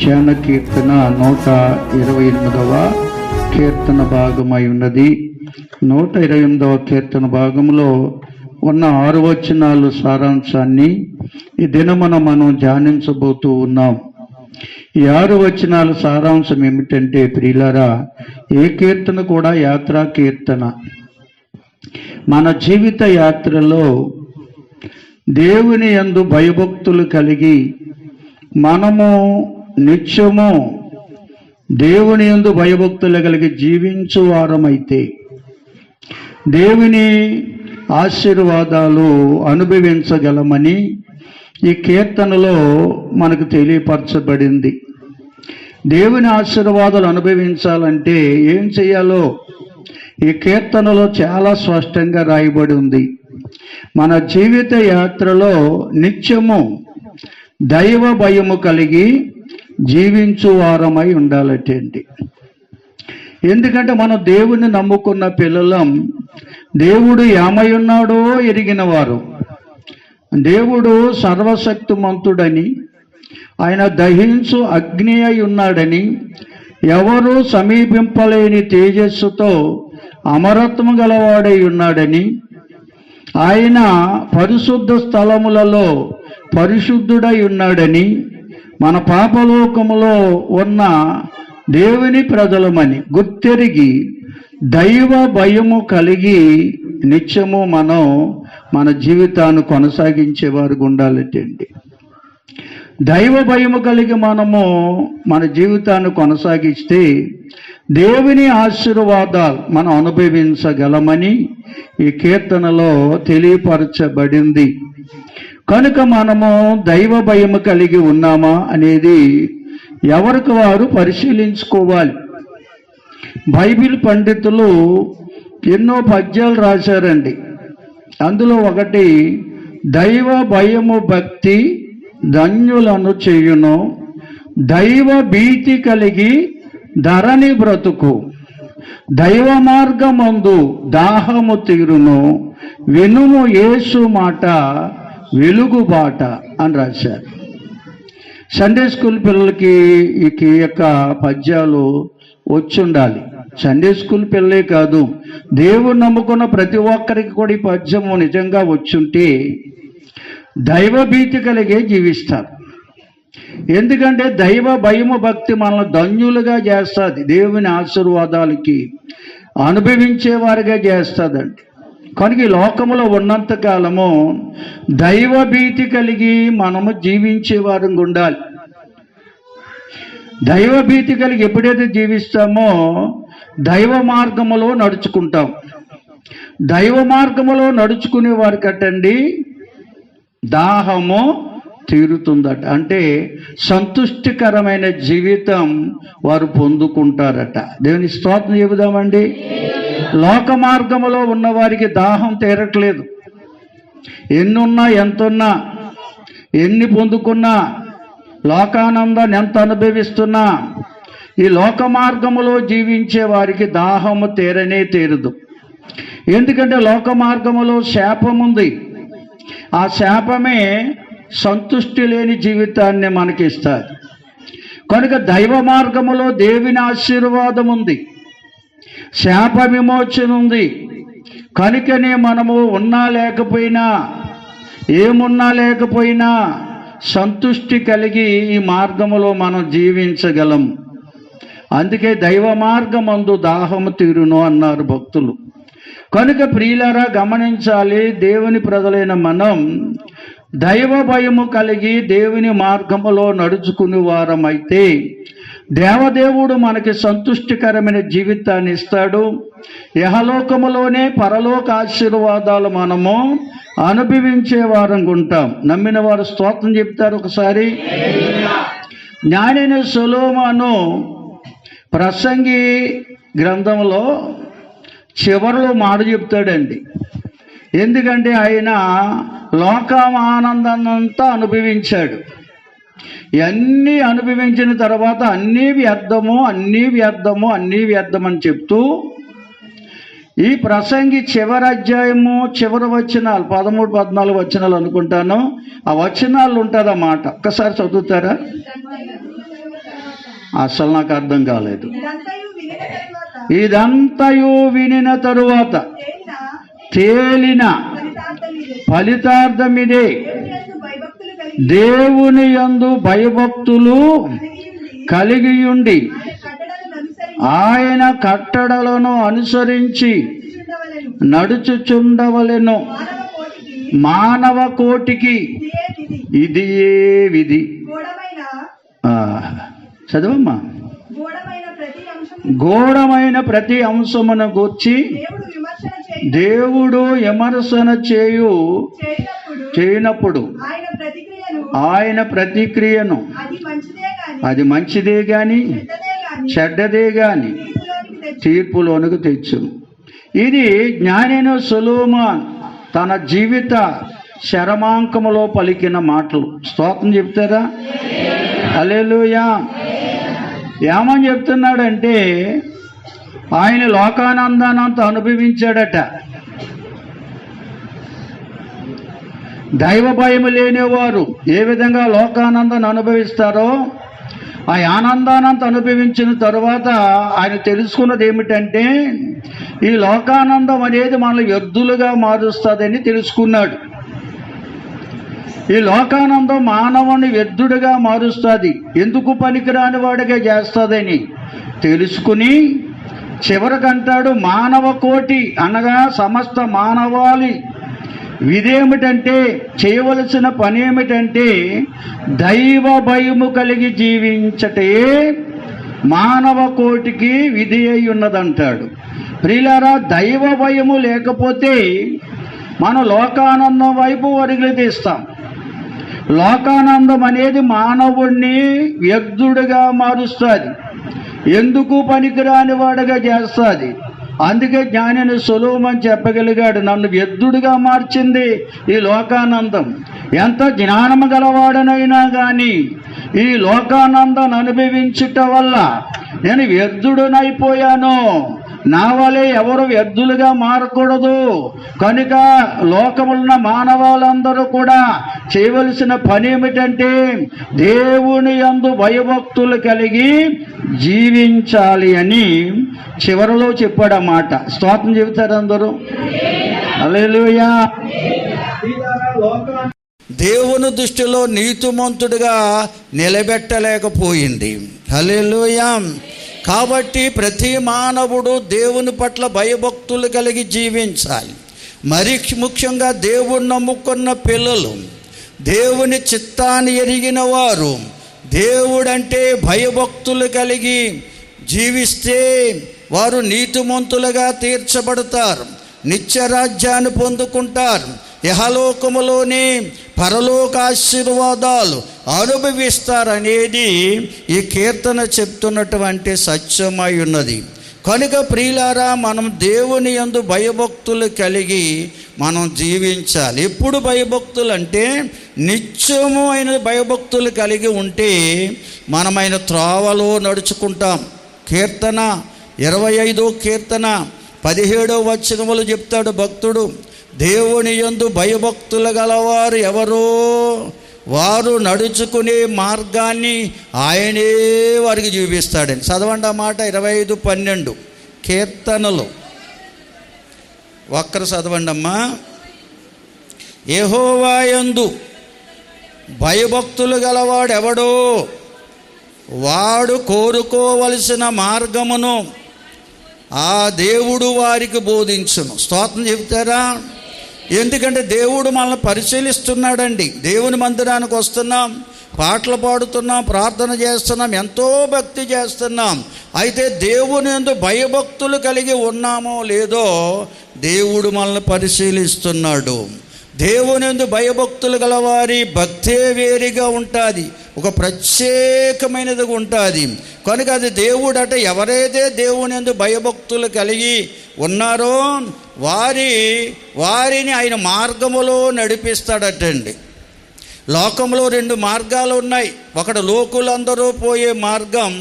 ధ్యాన కీర్తన 128వ కీర్తన భాగమై ఉన్నది. 128వ కీర్తన భాగంలో ఉన్న 6 వచనాలు సారాంశాన్ని ఈ దినమున మనం ధ్యానించబోతూ ఉన్నాం. ఈ 6 వచనాల సారాంశం ఏమిటంటే, ప్రియులారా, ఏ కీర్తన కూడా యాత్రా కీర్తన. మన జీవిత యాత్రలో దేవుని యందు భయభక్తులు కలిగి మనము నిత్యము దేవుని యందు భయభక్తులు కలిగి జీవించు వారమైతే దేవుని ఆశీర్వాదాలు అనుభవించగలమని ఈ కీర్తనలో మనకు తెలియపరచబడింది. దేవుని ఆశీర్వాదాలు అనుభవించాలంటే ఏం చేయాలో ఈ కీర్తనలో చాలా స్పష్టంగా రాయబడి ఉంది. మన జీవిత యాత్రలో నిత్యము దైవ భయము కలిగి జీవించు వారమై ఉండాలటండి. ఎందుకంటే మనం దేవుని నమ్ముకున్న పిల్లలం, దేవుడు ఏమై ఉన్నాడో ఎరిగిన వారు. దేవుడు సర్వశక్తిమంతుడని, ఆయన దహించు అగ్ని అయి ఉన్నాడని, ఎవరు సమీపింపలేని తేజస్సుతో అమరత్వం గలవాడై ఉన్నాడని, ఆయన పరిశుద్ధ స్థలములలో పరిశుద్ధుడై ఉన్నాడని, మన పాపలోకములో ఉన్న దేవుని ప్రజలమని గుర్తెరిగి దైవ భయము కలిగి నిత్యము మనం మన జీవితాన్ని కొనసాగించేవారు ఉండాలటండి. దైవ భయము కలిగి మనము మన జీవితాన్ని కొనసాగిస్తే దేవుని ఆశీర్వాదాలు మనం అనుభవించగలమని ఈ కీర్తనలో తెలియపరచబడింది. కనుక మనము దైవ భయము కలిగి ఉన్నామా అనేది ఎవరికి వారు పరిశీలించుకోవాలి. బైబిల్ పండితులు ఎన్నో పద్యాలు రాశారండి. అందులో ఒకటి, దైవ భయము భక్తి ధన్యులను చేయును, దైవ భీతి కలిగి ధరణి బ్రతుకు, దైవ మార్గమందు దాహము తీరును, వినుము యేసు మాట వెలుగుబాట అని రాశారు. సండే స్కూల్ పిల్లలకి ఈ యొక్క పద్యాలు వచ్చుండాలి. సండే స్కూల్ పిల్లలే కాదు, దేవుడు నమ్ముకున్న ప్రతి ఒక్కరికి కూడా ఈ పద్యము నిజంగా వచ్చుంటే దైవ భీతి కలిగే జీవిస్తారు. ఎందుకంటే దైవ భయము భక్తి మనల్ని ధన్యులుగా చేస్తుంది, దేవుని ఆశీర్వాదాలకి అనుభవించేవారుగా చేస్తుందండి. కనుక ఈ లోకంలో ఉన్నంత కాలము దైవ భీతి కలిగి మనము జీవించేవారు ఉండాలి. దైవ భీతి కలిగి ఎప్పుడైతే జీవిస్తామో దైవ మార్గములో నడుచుకుంటాం. దైవ మార్గములో నడుచుకునే వారి కట్టండి దాహము తీరుతుందట. అంటే సంతుష్టికరమైన జీవితం వారు పొందుకుంటారట. దేవుని స్తోత్రం చెబుదామండి. లోక మార్గములో ఉన్న వారికి దాహం తీరట్లేదు. ఎన్నున్నా ఎంతున్నా, ఎన్ని పొందుకున్నా, లోకానందాన్ని ఎంత అనుభవిస్తున్నా, ఈ లోక మార్గములో జీవించే వారికి దాహము తీరనే తీరదు. ఎందుకంటే లోక మార్గములో శాపం ఉంది. ఆ శాపమే సంతుష్టి లేని జీవితాన్ని మనకిస్తారు. కనుక దైవ మార్గములో దేవుని ఆశీర్వాదం ఉంది, శాప విమోచన ఉంది. కనుకనే మనము ఉన్నా లేకపోయినా, ఏమున్నా లేకపోయినా సంతుష్టి కలిగి ఈ మార్గములో మనం జీవించగలం. అందుకే దైవ మార్గమందు దాహము తీరును అన్నారు భక్తులు. కనుక ప్రియులారా, గమనించాలి, దేవుని ప్రజలైన మనం దైవ భయము కలిగి దేవుని మార్గములో నడుచుకునే వారమైతే దేవదేవుడు మనకి సంతుష్టికరమైన జీవితాన్ని ఇస్తాడు. యహలోకములోనే పరలోక ఆశీర్వాదాలు మనము అనుభవించే వారంగా ఉంటాం. నమ్మిన వారు స్తోత్రం చెప్తారు ఒకసారి. జ్ఞానైన సొలొమోను ప్రసంగి గ్రంథంలో చివరిలో మాట చెప్తాడండి. ఎందుకంటే ఆయన లోకమానందాన్నంతా అనుభవించాడు. ఇవన్నీ అనుభవించిన తర్వాత అన్నీ వ్యర్థము, అన్నీ వ్యర్థము, అన్నీ వ్యర్థం అని చెప్తూ ఈ ప్రసంగి చివరి అధ్యాయము చివరి వచనాలు 13, 14 వచనాలు అనుకుంటాను, ఆ వచనాలు ఉంటుంది అన్నమాట. ఒక్కసారి చదువుతారా? అసలు నాకు అర్థం కాలేదు. ఇదంతయు వినిన తరువాత తేలిన ఫలితార్థమిదే, దేవుని యందు భయభక్తులు కలిగియుండి ఆయన కట్టడలను అనుసరించి నడుచుచుండవలెను. మానవ కోటికి ఇది ఏ విధి. చదవమ్మా. గూఢమైన ప్రతి అంశమును గూర్చి దేవుడు విమర్శన చేయనప్పుడు ఆయన ప్రతిక్రియను అది మంచిదే గాని చెడ్డదే గాని తీర్పులోనికి తెచ్చును. ఇది జ్ఞానైన సొలొమోను తన జీవిత శరమాంకములో పలికిన మాటలు. స్తోత్రం చెప్తారా? హల్లెలూయా. ఏమని చెప్తున్నాడంటే ఆయన లోకానందానంత అనుభవించాడట. దైవ భయం లేనివారు ఏ విధంగా లోకానందాన్ని అనుభవిస్తారో ఆ ఆనందానంత అనుభవించిన తరువాత ఆయన తెలుసుకున్నది ఏమిటంటే ఈ లోకానందం అనేది మనల్ని వ్యర్థులుగా మారుస్తుందని తెలుసుకున్నాడు. ఈ లోకానందం మానవుని వ్యర్థుడిగా మారుస్తుంది, ఎందుకు పనికిరాని వాడిగా చేస్తుందని తెలుసుకుని చివరికంటాడు మానవ కోటి అనగా సమస్త మానవాళి విధేమిటంటే చేయవలసిన పని ఏమిటంటే దైవ భయము కలిగి జీవించటే మానవ కోటికి విధి అయి ఉన్నదంటాడు. ప్రియులారా, దైవ భయము లేకపోతే మనం లోకానందం వైపు అడుగులు తీస్తాం. లోకానందం అనేది మానవుణ్ణి వ్యర్థుడిగా మారుస్తుంది, ఎందుకు పనికిరాని వాడిగా చేస్తుంది. అందుకే జ్ఞానిని సొలొమోను చెప్పగలిగాడు, నన్ను వ్యర్థుడిగా మార్చింది ఈ లోకానందం. ఎంత జ్ఞానము గలవాడనైనా కానీ ఈ లోకానందం అనుభవించుట వల్ల నేను వ్యర్థుడనైపోయాను. నా వలె ఎవరు వ్యర్థులుగా మారకూడదు. కనుక లోకమున్న మానవాళ్ళందరూ కూడా చేయవలసిన పని ఏమిటంటే దేవుని యందు భయభక్తులు కలిగి జీవించాలి అని చివరిలో చెప్పాడన్నమాట. స్తోత్రం చెబుతారు అందరూ. హల్లెలూయా. దేవుని దృష్టిలో నీతిమంతుడిగా నిలబెట్టలేకపోయింది. హల్లెలూయా. కాబట్టి ప్రతి మానవుడు దేవుని పట్ల భయభక్తులు కలిగి జీవించాలి. మరి ముఖ్యంగా దేవుని నమ్ముకున్న పిల్లలు, దేవుని చిత్తాన్ని ఎరిగిన వారు దేవుడంటే భయభక్తులు కలిగి జీవిస్తే వారు నీతిమంతులుగా తీర్చబడతారు, నిత్యరాజ్యాన్ని పొందుకుంటారు, ఇహలోకములోనే పరలోక ఆశీర్వాదాలు అనుభవిస్తారనేది ఈ కీర్తన చెప్తున్నటువంటి సత్యమై ఉన్నది. కనుక ప్రియులారా, మనం దేవుని యందు భయభక్తులు కలిగి మనం జీవించాలి. ఎప్పుడు భయభక్తులు అంటే నిత్యము అయిన భయభక్తులు కలిగి ఉంటే మనమైన త్రోవలో నడుచుకుంటాం. కీర్తన 25వ కీర్తన 17వ వచనములు చెప్తాడు భక్తుడు, దేవుని యందు భయభక్తులు గలవారు ఎవరో వారు నడుచుకునే మార్గాన్ని ఆయనే వారికి చూపిస్తాడని. చదవండి ఆ మాట. 25:12 కీర్తనలు. ఒక్కరు చదవండి అమ్మా. యెహోవా యందు భయభక్తులు గలవాడు ఎవడో వాడు కోరుకోవలసిన మార్గమును ఆ దేవుడు వారికి బోధించును. స్తోత్రం చెప్తారా? ఎందుకంటే దేవుడు మనల్ని పరిశీలిస్తున్నాడండి. దేవుని మందిరానికి వస్తున్నాం, పాటలు పాడుతున్నాం, ప్రార్థన చేస్తున్నాం, ఎంతో భక్తి చేస్తున్నాం. అయితే దేవుని యందు భయభక్తులు కలిగి ఉన్నామో లేదో దేవుడు మనల్ని పరిశీలిస్తున్నాడు. దేవుని యందు భయభక్తులు గలవారి భక్తే వేరుగా ఉంటుంది, ఒక ప్రత్యేకమైనదిగా ఉంటుంది. కనుక అది దేవుడట ఎవరైతే దేవుని యందు భయభక్తులు కలిగి ఉన్నారో వారిని ఆయన మార్గములో నడిపిస్తాడటండి. లోకంలో 2 మార్గాలు ఉన్నాయి. ఒకటి లోకులందరూ పోయే మార్గం,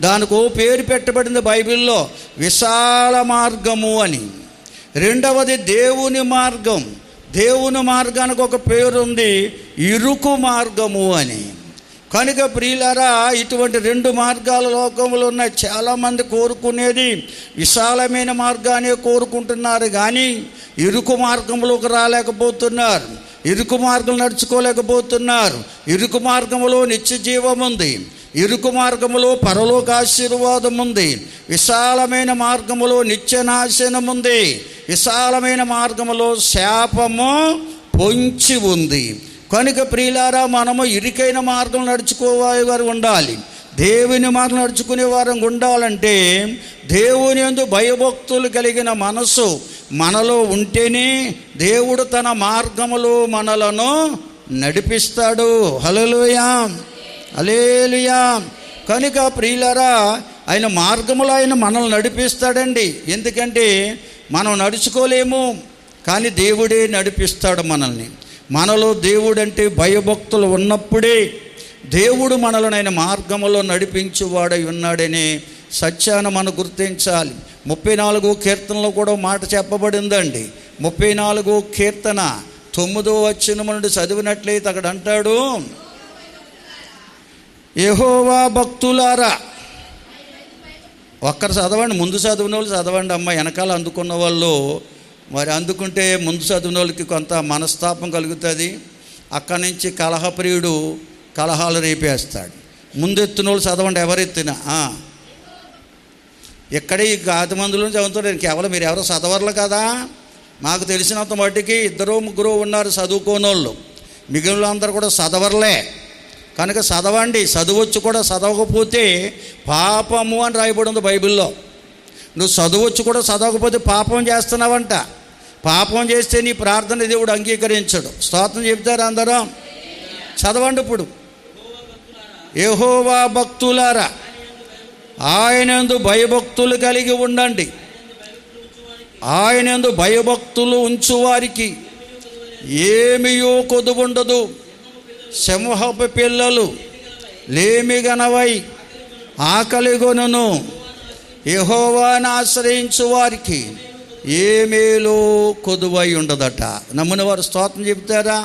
దానికి పేరు పెట్టబడింది బైబిల్లో విశాల మార్గము అని. రెండవది దేవుని మార్గం. దేవుని మార్గానికి ఒక పేరు ఉంది, ఇరుకు మార్గము అని. కనుక ప్రియులారా, ఇటువంటి రెండు మార్గాలు లోకంలో ఉన్నాయి. చాలామంది కోరుకునేది విశాలమైన మార్గాన్ని కోరుకుంటున్నారు, కానీ ఇరుకు మార్గంలోకి రాలేకపోతున్నారు, ఇరుకు మార్గం నడుచుకోలేకపోతున్నారు. ఇరుకు మార్గంలో నిత్య జీవం ఉంది, ఇరుకు మార్గములో పరలోక ఆశీర్వాదం ఉంది. విశాలమైన మార్గములో నిత్య నాశనం ఉంది, విశాలమైన మార్గములో శాపము పొంచి ఉంది. కనుక ప్రియులారా, మనము ఇరుకైన మార్గం నడుచుకోవారు ఉండాలి. దేవుని మార్గం నడుచుకునే వారం ఉండాలంటే దేవుని యందు భయభక్తులు కలిగిన మనసు మనలో ఉంటేనే దేవుడు తన మార్గములో మనలను నడిపిస్తాడు. హల్లెలూయా, హల్లెలూయా. కనుక ప్రియులారా, ఆయన మార్గములో ఆయన మనల్ని నడిపిస్తాడండి. ఎందుకంటే మనం నడుచుకోలేము, కానీ దేవుడే నడిపిస్తాడు మనల్ని. మనలో దేవుడు అంటే భయభక్తులు ఉన్నప్పుడే దేవుడు మనలను ఆయన మార్గములో నడిపించువాడై ఉన్నాడనే సత్యాన్ని మనం గుర్తించాలి. 34వ కీర్తనలో కూడా మాట చెప్పబడిందండి. 34వ కీర్తన 9వ వచనం నుండి చదివినట్లయితే అక్కడ అంటాడు, యెహోవా భక్తులారా. ఒక్కరు చదవండి, ముందు చదివిన వాళ్ళు చదవండి అమ్మ. వెనకాల అందుకున్న వాళ్ళు మరి అందుకుంటే ముందు చదివిన వాళ్ళకి కొంత మనస్తాపం కలుగుతుంది. అక్కడి నుంచి కలహప్రియుడు కలహాలు రేపేస్తాడు. ముందెత్తిన వాళ్ళు చదవండి, ఎవరెత్తినా. ఇక్కడే ఈ గాతి మందులను చదువుతాడు. కేవలం మీరు ఎవరో చదవర్లు కదా. నాకు తెలిసినంత మట్టికి 2-3 ఉన్నారు చదువుకోనోళ్ళు, మిగిలిన అందరూ కూడా చదవర్లే. కనుక చదవండి. చదవచ్చు కూడా చదవకపోతే పాపము అని రాయబడి ఉంది బైబిల్లో. నువ్వు చదవచ్చు కూడా చదవకపోతే పాపం చేస్తున్నావంట. పాపం చేస్తే నీ ప్రార్థన దేవుడు అంగీకరించడు. స్తోత్రం చెప్తారు అందరూ. చదవండి ఇప్పుడు. యెహోవా భక్తులారా, ఆయనందు భయభక్తులు కలిగి ఉండండి. ఆయనందు భయభక్తులు ఉంచువారికి ఏమియో కొదువుండదు. సింహపు పిల్లలు లేమిగనవై ఆకలిగొనును. యెహోవాను ఆశ్రయించు వారికి ఏ మేలు కొదువై ఉండదట. నమ్మిన వారు స్తోత్రం చెప్తారా?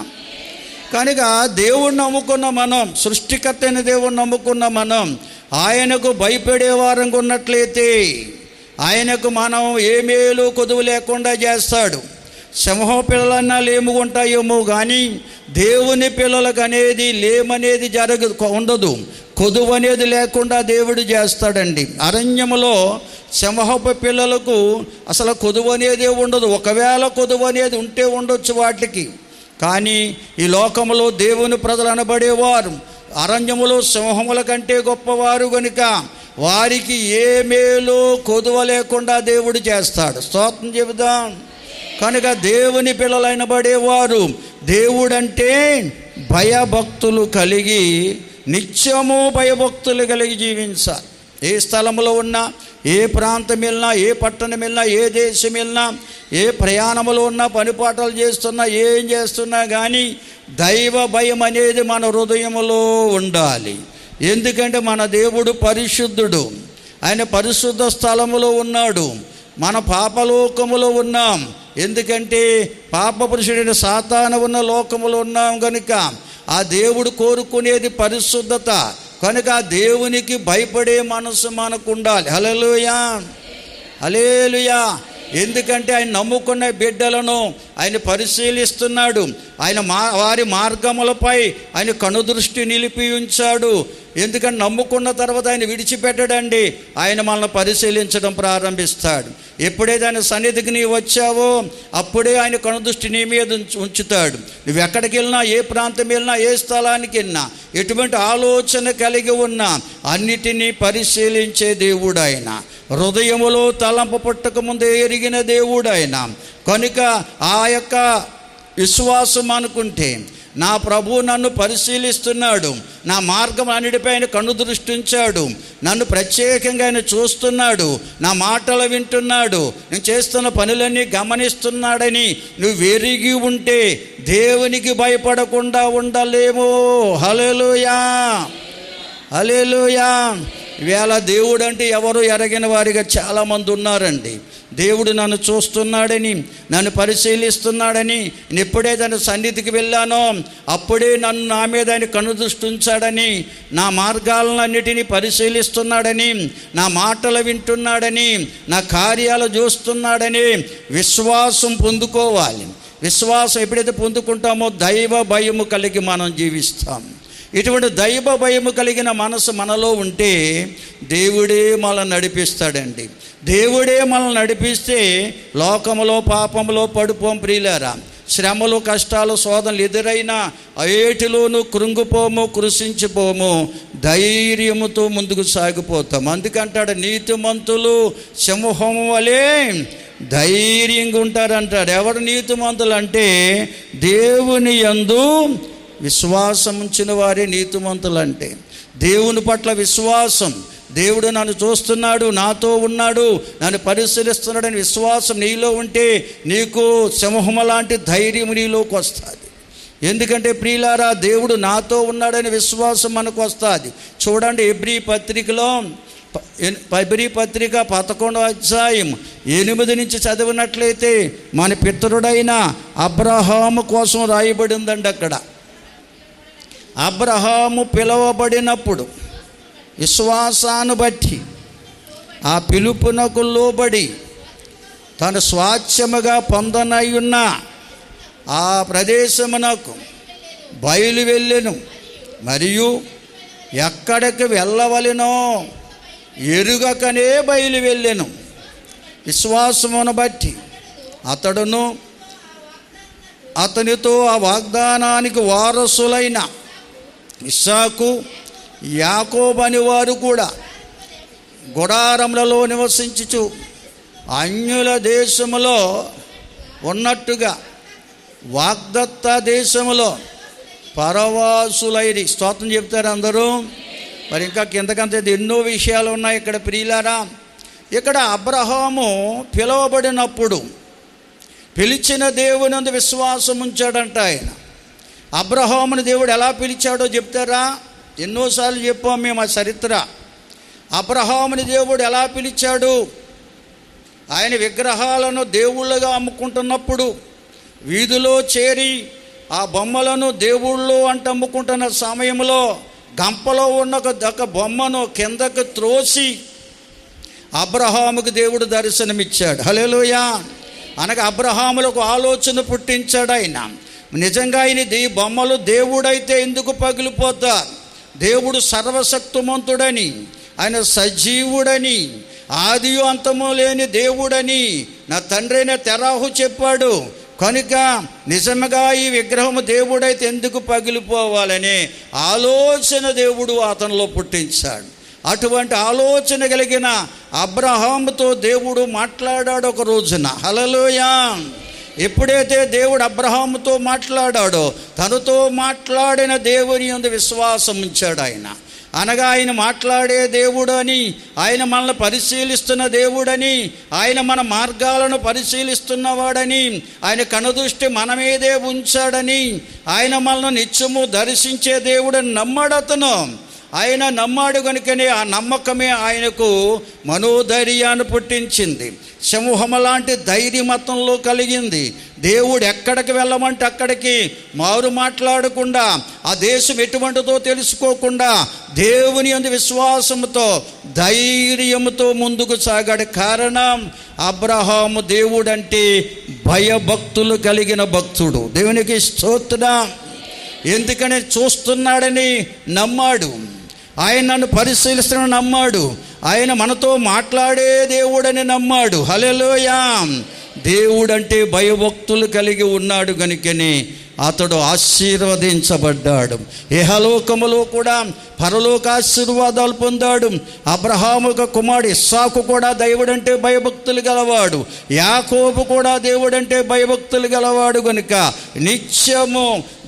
కనుక దేవుణ్ణి నమ్ముకున్న మనం, సృష్టికర్త అయిన దేవుణ్ణి నమ్ముకున్న మనం, ఆయనకు భయపడే వారంగా ఉన్నట్లయితే ఆయనకు మనం ఏ మేలు కొదువు లేకుండా చేస్తాడు. సింహం పిల్లలన్నా లేముకుంటాయేమో కానీ దేవుని పిల్లలకు అనేది లేమనేది ఉండదు. కొదువు అనేది లేకుండా దేవుడు చేస్తాడండి. అరణ్యములో సింహపు పిల్లలకు అసలు కొదువు అనేది ఉండదు. ఒకవేళ కొదువు అనేది ఉంటే ఉండొచ్చు వాటికి, కానీ ఈ లోకంలో దేవుని ప్రజలు అనబడేవారు అరణ్యములో సింహముల కంటే గొప్పవారు కనుక వారికి ఏ మేలు కొదువ లేకుండా దేవుడు చేస్తాడు. స్తోత్రం చెబుదాం. కనుక దేవుని పిల్లలైన పడేవారు దేవుడంటే భయభక్తులు కలిగి నిత్యము భయభక్తులు కలిగి జీవించాలి. ఏ స్థలంలో ఉన్నా, ఏ ప్రాంతం వెళ్ళినా, ఏ పట్టణం వెళ్ళినా, ఏ దేశం వెళ్ళినా, ఏ ప్రయాణంలో ఉన్నా, పనిపాటలు చేస్తున్నా, ఏం చేస్తున్నా కానీ దైవ భయం అనేది మన హృదయంలో ఉండాలి. ఎందుకంటే మన దేవుడు పరిశుద్ధుడు. ఆయన పరిశుద్ధ స్థలములో ఉన్నాడు. మన పాపలోకములో ఉన్నాం. ఎందుకంటే పాప పురుషుడైన సాతాను ఉన్న లోకములో ఉన్నాం కనుక ఆ దేవుడు కోరుకునేది పరిశుద్ధత. కనుక ఆ దేవునికి భయపడే మనసు మనకు ఉండాలి. హల్లెలూయా, హల్లెలూయా. ఎందుకంటే ఆయన నమ్ముకున్న బిడ్డలను ఆయన పరిశీలిస్తున్నాడు. ఆయన వారి మార్గములపై ఆయన కనుదృష్టి నిలిపి ఉంచాడు. ఎందుకంటే నమ్ముకున్న తర్వాత ఆయన విడిచిపెట్టడండి. ఆయన మనల్ని పరిశీలించడం ప్రారంభిస్తాడు. ఎప్పుడైతే ఆయన సన్నిధికి నీవు వచ్చావో అప్పుడే ఆయన కనుదృష్టి నీ మీద ఉంచుతాడు. నువ్వు ఎక్కడికి వెళ్ళినా, ఏ ప్రాంతం వెళ్ళినా, ఏ స్థలానికి వెళ్ళినా, ఎటువంటి ఆలోచన కలిగి ఉన్నా అన్నిటినీ పరిశీలించే దేవుడు ఆయన. హృదయములో తలంపు పుట్టక ముందే ఎరిగిన దేవుడు ఆయన. కనుక ఆ యొక్క విశ్వాసం అనుకుంటే నా ప్రభు నన్ను పరిశీలిస్తున్నాడు, నా మార్గం అన్నిటిపై ఆయన కన్ను దృష్టి ఉంచాడు, నన్ను ప్రత్యేకంగా ఆయన చూస్తున్నాడు, నా మాటలు వింటున్నాడు, నేను చేస్తున్న పనులన్నీ గమనిస్తున్నాడని నువ్వు ఎరిగి ఉంటే దేవునికి భయపడకుండా ఉండలేమో. హల్లెలూయా, హల్లెలూయా. ఈవేళ దేవుడు అంటే ఎవరు ఎరగిన వారిగా చాలామంది ఉన్నారండి. దేవుడు నన్ను చూస్తున్నాడని, నన్ను పరిశీలిస్తున్నాడని, నేను ఎప్పుడే తన సన్నిధికి వెళ్ళానో అప్పుడే నన్ను నా మీద ఆయన కనుదృష్టి ఉంచాడని, నా మార్గాలన్నిటినీ పరిశీలిస్తున్నాడని, నా మాటలు వింటున్నాడని, నా కార్యాలు చూస్తున్నాడని విశ్వాసం పొందుకోవాలి. విశ్వాసం ఎప్పుడైతే పొందుకుంటామో దైవ భయము కలిగి మనం జీవిస్తాం. ఇటువంటి దైవ భయము కలిగిన మనసు మనలో ఉంటే దేవుడే మనల్ని నడిపిస్తాడండి. దేవుడే మనల్ని నడిపిస్తే లోకములో పాపములో పడిపోం ప్రియులారా. శ్రమలు, కష్టాలు, శోధనలు ఎదురైనా ఏటిలోనూ కృంగిపోము, కృషించిపోము, ధైర్యముతో ముందుకు సాగిపోతాం. అందుకంటాడు నీతిమంతులు సింహం వలె ధైర్యంగా ఉంటారంటాడు. ఎవరు నీతిమంతులు అంటే దేవుని యందు విశ్వాసం ఉంచిన వారే నీతిమంతులు. అంటే దేవుని పట్ల విశ్వాసం, దేవుడు నన్ను చూస్తున్నాడు, నాతో ఉన్నాడు, నన్ను పరిశీలిస్తున్నాడని విశ్వాసం నీలో ఉంటే నీకు సింహం లాంటి ధైర్యం నీలోకి వస్తుంది. ఎందుకంటే ప్రియులారా, దేవుడు నాతో ఉన్నాడని విశ్వాసం మనకు వస్తుంది. చూడండి, హెబ్రీ పత్రిక 11వ అధ్యాయం 8 నుంచి చదివినట్లయితే మన పితరుడైన అబ్రహాము కోసం రాయబడిందండి. అక్కడ అబ్రహాము పిలువబడినప్పుడు విశ్వాసాన్ని బట్టి ఆ పిలుపునకు లోబడి తను స్వాచ్ఛముగా పొందనయ్యున్న ఆ ప్రదేశమునకు బయలు వెళ్ళెను. మరియు ఎక్కడికి వెళ్ళవలెనో ఎరుగకనే బయలు వెళ్ళెను. విశ్వాసమును బట్టి అతడును అతనితో ఆ వాగ్దానానికి వారసులైన ఇస్సాకు, యాకోబు అని వారు కూడా గుడారములలో నివసించుచు అన్యుల దేశములో ఉన్నట్టుగా వాగ్దత్త దేశములో పరవాసులైరి. స్తోత్రం చెప్తారు అందరూ. మరి ఇంకా కిందకంత ఎన్నో విషయాలు ఉన్నాయి ఇక్కడ ప్రియులారా. ఇక్కడ అబ్రహాము పిలువబడినప్పుడు పిలిచిన దేవుని విశ్వాసం ఉంచాడంట. ఆయన అబ్రహాముని దేవుడు ఎలా పిలిచాడో చెప్తారా? ఎన్నోసార్లు చెప్పాం మేము ఆ చరిత్ర. అబ్రహాముని దేవుడు ఎలా పిలిచాడు? ఆయన విగ్రహాలను దేవుళ్ళుగా అమ్ముకుంటున్నప్పుడు వీధిలో చేరి ఆ బొమ్మలను దేవుళ్ళు అంట అమ్ముకుంటున్న సమయంలో గంపలో ఉన్న ఒక బొమ్మను కిందకు త్రోసి అబ్రహాముకు దేవుడు దర్శనమిచ్చాడు. హల్లెలూయా. అనగా అబ్రహాములకు ఆలోచన పుట్టించాడు ఆయన. నిజంగా ఆయన ఈ బొమ్మలు దేవుడైతే ఎందుకు పగిలిపోతారు? దేవుడు సర్వశక్తిమంతుడని, ఆయన సజీవుడని, ఆది అంతము లేని దేవుడని నా తండ్రి అయిన తెరాహు చెప్పాడు. కనుక నిజంగా ఈ విగ్రహము దేవుడైతే ఎందుకు పగిలిపోవాలనే ఆలోచన దేవుడు అతనిలో పుట్టించాడు. అటువంటి ఆలోచన కలిగిన అబ్రహాముతో దేవుడు మాట్లాడాడు ఒక రోజున. హల్లెలూయా. ఎప్పుడైతే దేవుడు అబ్రహాముతో మాట్లాడాడో తనతో మాట్లాడిన దేవుని యందు విశ్వాసం ఉంచాడు ఆయన. అనగా ఆయన మాట్లాడే దేవుడు అని, ఆయన మనల్ని పరిశీలిస్తున్న దేవుడని, ఆయన మన మార్గాలను పరిశీలిస్తున్నవాడని, ఆయన కనుదృష్టి మన మీదే ఉంచాడని, ఆయన మనల్ని నిత్యము దర్శించే దేవుడని నమ్మాడు అతను. ఆయన నమ్మాడు కనుకనే ఆ నమ్మకమే ఆయనకు మనోధైర్యాన్ని పుట్టించింది. సింహం లాంటి ధైర్యమతంలో కలిగింది. దేవుడు ఎక్కడికి వెళ్ళమంటే అక్కడికి మారు మాట్లాడకుండా, ఆ దేశం ఎటువంటిదో తెలుసుకోకుండా దేవుని యందు విశ్వాసంతో ధైర్యంతో ముందుకు సాగాడు. కారణం అబ్రహాము దేవుడంటే భయభక్తులు కలిగిన భక్తుడు. దేవునికి స్తోత్రం. ఎందుకని చూస్తున్నాడని నమ్మాడు. ఆయన నన్ను పరిశీలిస్తున్నాడని నమ్మాడు. ఆయన మనతో మాట్లాడే దేవుడని నమ్మాడు. హల్లెలూయా. దేవుడంటే భయభక్తులు కలిగి ఉన్నాడు కనుకనే అతడు ఆశీర్వదించబడ్డాడు. ఇహలోకములో కూడా పరలోక ఆశీర్వాదాలు పొందాడు. అబ్రహాము కుమారుడు ఇస్సాకు కూడా దేవుడంటే భయభక్తులు గలవాడు. యాకోబు కూడా దేవుడంటే భయభక్తులు గలవాడు. కనుక నిత్యము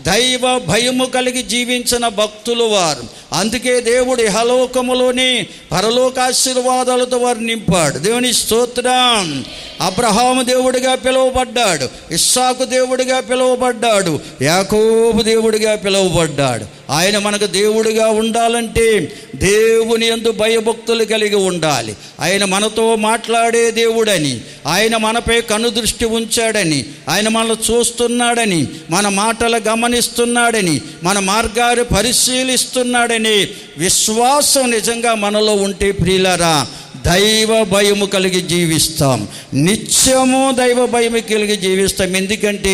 దైవ భయము కలిగి జీవించిన భక్తులు వారు. అందుకే దేవుడు ఇహలోకములోని పరలోక ఆశీర్వాదాలతో వారు నింపాడు. దేవుని స్తోత్రం. అబ్రహాము దేవుడిగా పిలువబడ్డాడు, ఇస్సాకు దేవుడిగా పిలువబడ్డాడు, యాకోబు దేవుడిగా పిలువబడ్డాడు. ఆయన మనకు దేవుడిగా ఉండాలంటే దేవుని యందు భయభక్తులు కలిగి ఉండాలి. ఆయన మనతో మాట్లాడే దేవుడని, ఆయన మనపై కనుదృష్టి ఉంచాడని, ఆయన మనల్ని చూస్తున్నాడని, మన మాటలు గమనిస్తున్నాడని, మన మార్గాలు పరిశీలిస్తున్నాడని విశ్వాసం నిజంగా మనలో ఉంటే ప్రియులారా దైవ భయము కలిగి జీవిస్తాం. నిత్యము దైవ భయము కలిగి జీవిస్తాం. ఎందుకంటే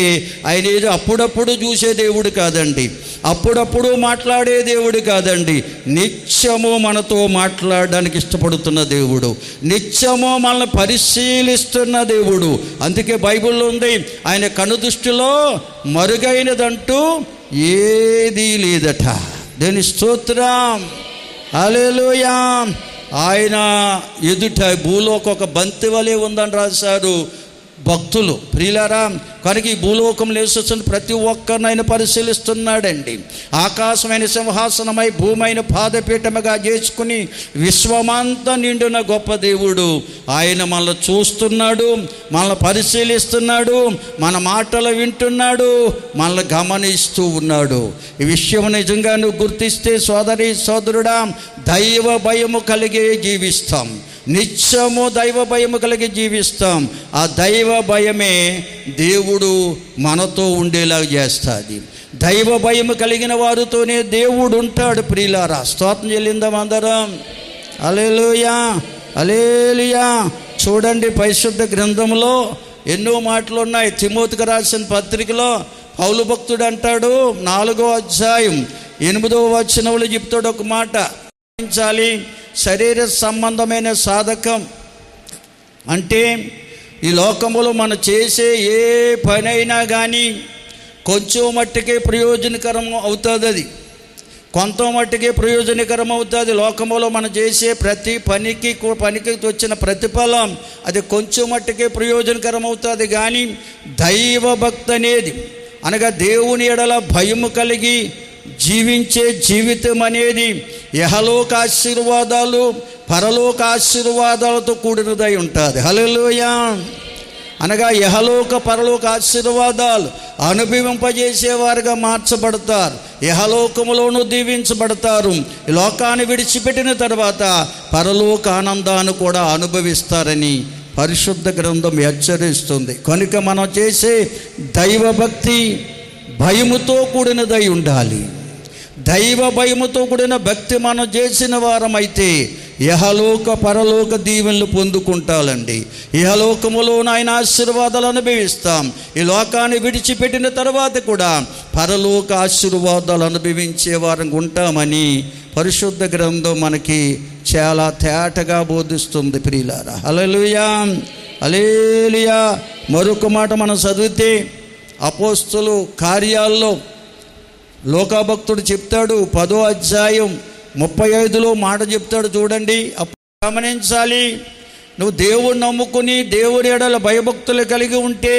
ఆయన ఏదో అప్పుడప్పుడు చూసే దేవుడు కాదండి, అప్పుడప్పుడు మాట్లాడే దేవుడు కాదండి. నిత్యము మనతో మాట్లాడడానికి ఇష్టపడుతున్న దేవుడు, నిత్యము మనల్ని పరిశీలిస్తున్న దేవుడు. అందుకే బైబిల్లో ఉంది, ఆయన కనుదృష్టిలో మరుగైనదంటూ ఏదీ లేదట. దేని స్తోత్రం, హల్లెలూయా. ఆయన ఎదుట భూలోకం ఒక బంతి వలె ఉందని రాశారు భక్తులు. ప్రియులారా, కనుక ఈ భూలోకంలో వేసొచ్చిన ప్రతి ఒక్కరిని ఆయన పరిశీలిస్తున్నాడండి. ఆకాశమైన సింహాసనమై భూమైన పాదపీఠముగా చేసుకుని విశ్వమంతా నిండిన గొప్ప దేవుడు ఆయన మనల్ని చూస్తున్నాడు, మనల్ని పరిశీలిస్తున్నాడు, మన మాటలు వింటున్నాడు, మనల్ని గమనిస్తూ ఉన్నాడు. ఈ విషయం నిజంగా నువ్వు గుర్తిస్తే సోదరి సోదరుడా, దైవ భయము కలిగే జీవిస్తాం. నిత్యము దైవ భయము కలిగి జీవిస్తాం. ఆ దైవ భయమే దేవుడు మనతో ఉండేలా చేస్తుంది. దైవ భయము కలిగిన వారితోనే దేవుడు ఉంటాడు. ప్రియులారా, స్తోత్రం చెల్లిందాం అందరం. హల్లెలూయా, హల్లెలూయా. చూడండి, పరిశుద్ధ గ్రంథంలో ఎన్నో మాటలు ఉన్నాయి. తిమోతికి రాసిన పత్రికలో పౌలు భక్తుడు అంటాడు, 4వ అధ్యాయం 8వ వచనంలో చెప్తాడు ఒక మాట, శరీర సంబంధమైన సాధకం అంటే ఈ లోకములో మనం చేసే ఏ పనైనా కానీ కొంచెం మట్టుకే ప్రయోజనకరం అవుతుంది. అది కొంత మట్టుకే ప్రయోజనకరం అవుతుంది. లోకములో మనం చేసే ప్రతి పనికి వచ్చిన ప్రతిఫలం అది కొంచెం మట్టుకే ప్రయోజనకరం అవుతుంది. కానీ దైవభక్తి అనేది అనగా దేవుని ఎడల భయము కలిగి జీవించే జీవితం అనేది యహలోక ఆశీర్వాదాలు పరలోక ఆశీర్వాదాలతో కూడినదై ఉంటుంది. హల్లెలూయా. అనగా యహలోక పరలోక ఆశీర్వాదాలు అనుభవింపజేసేవారుగా మార్చబడతారు. యహలోకములోనూ దీవించబడతారు. ఈ లోకాన్ని విడిచిపెట్టిన తర్వాత పరలోక ఆనందాన్ని కూడా అనుభవిస్తారని పరిశుద్ధ గ్రంథం హెచ్చరిస్తుంది. కనుక మనం చేసే దైవభక్తి భయముతో కూడినదై ఉండాలి. దైవ భయముతో కూడిన భక్తి మనం చేసిన వారమైతే యహలోక పరలోక దీవెనలు పొందుకుంటాలండి. ఇహలోకములో ఆయన ఆశీర్వాదాలు అనుభవిస్తాం. ఈ లోకాన్ని విడిచిపెట్టిన తర్వాత కూడా పరలోక ఆశీర్వాదాలు అనుభవించే వారంగా ఉంటామని పరిశుద్ధ గ్రంథం మనకి చాలా తేటగా బోధిస్తుంది. ప్రియులారా, హల్లెలూయా, హల్లెలూయా. మరొక మాట మనం చదివితే అపోస్తలు కార్యాల్లో లోకాభక్తుడు చెప్తాడు, 10వ అధ్యాయం 35లో మాట చెప్తాడు. చూడండి, అప్పుడు గమనించాలి. నువ్వు దేవుడిని నమ్ముకుని దేవుడి ఎడల భయభక్తులు కలిగి ఉంటే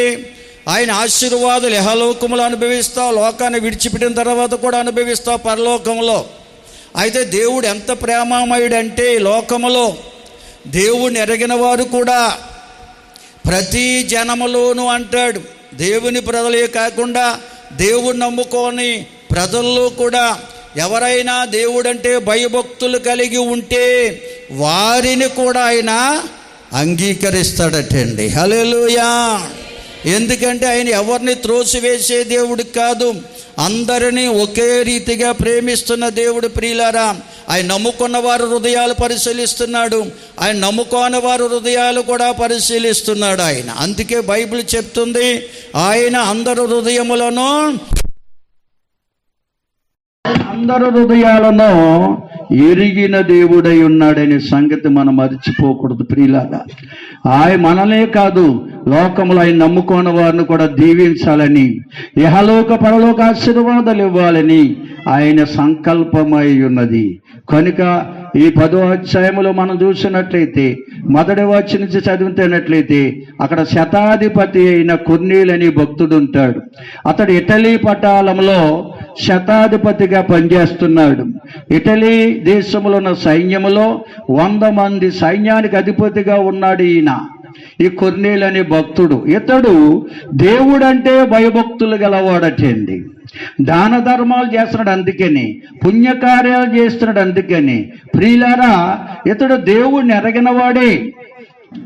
ఆయన ఆశీర్వాదాలు యహలోకములో అనుభవిస్తావు, లోకాన్ని విడిచిపెట్టిన తర్వాత కూడా అనుభవిస్తావు పరలోకంలో. అయితే దేవుడు ఎంత ప్రేమమయుడంటే లోకములో దేవుడిని ఎరగిన వారు కూడా ప్రతి జనములోనూ అంటాడు, దేవుని ప్రజలే కాకుండా దేవుడు నమ్ముకొని ప్రజల్లో కూడా ఎవరైనా దేవుడంటే భయభక్తులు కలిగి ఉంటే వారిని కూడా ఆయన అంగీకరిస్తాడటండి. హల్లెలూయా. ఎందుకంటే ఆయన ఎవరిని త్రోసివేసే దేవుడు కాదు, అందరినీ ఒకే రీతిగా ప్రేమిస్తున్న దేవుడు. ప్రియులారా, ఆయన నమ్ముకున్న వారు హృదయాలు పరిశీలిస్తున్నాడు, ఆయన నమ్ముకోని వారు హృదయాలు కూడా పరిశీలిస్తున్నాడు ఆయన. అందుకే బైబిల్ చెప్తుంది, ఆయన అందరి హృదయములను ఎరిగిన దేవుడై ఉన్నాడనే సంగతి మనం మర్చిపోకూడదు. ప్రియులారా, ఆయన మనలే కాదు లోకములో ఆయన నమ్ముకోని వారిని కూడా దీవించాలని, ఇహలోక పరలోక ఆశీర్వాదాలు ఇవ్వాలని ఆయన సంకల్పమై ఉన్నది. కనుక ఈ 10వ అధ్యాయంలో మనం చూసినట్లయితే మొదటి వచ్చి నుంచి చదివితేనట్లయితే అక్కడ శతాధిపతి అయిన కొర్నేలి భక్తుడు ఉంటాడు. అతడు ఇటలీ పటాలంలో శతాధిపతిగా పనిచేస్తున్నాడు. ఇటలీ దేశంలో ఉన్న సైన్యములో 100 మంది సైన్యానికి అధిపతిగా ఉన్నాడు ఈయన. ఈ కొర్నేలు అనే భక్తుడు. ఇతడు దేవుడంటే భయభక్తులు గలవాడటండి. దాన ధర్మాలు చేస్తున్నాడు, అందుకని పుణ్యకార్యాలు చేస్తున్నాడు, అందుకని. ప్రియులారా, ఇతడు దేవుడిని ఎరగిన వాడే.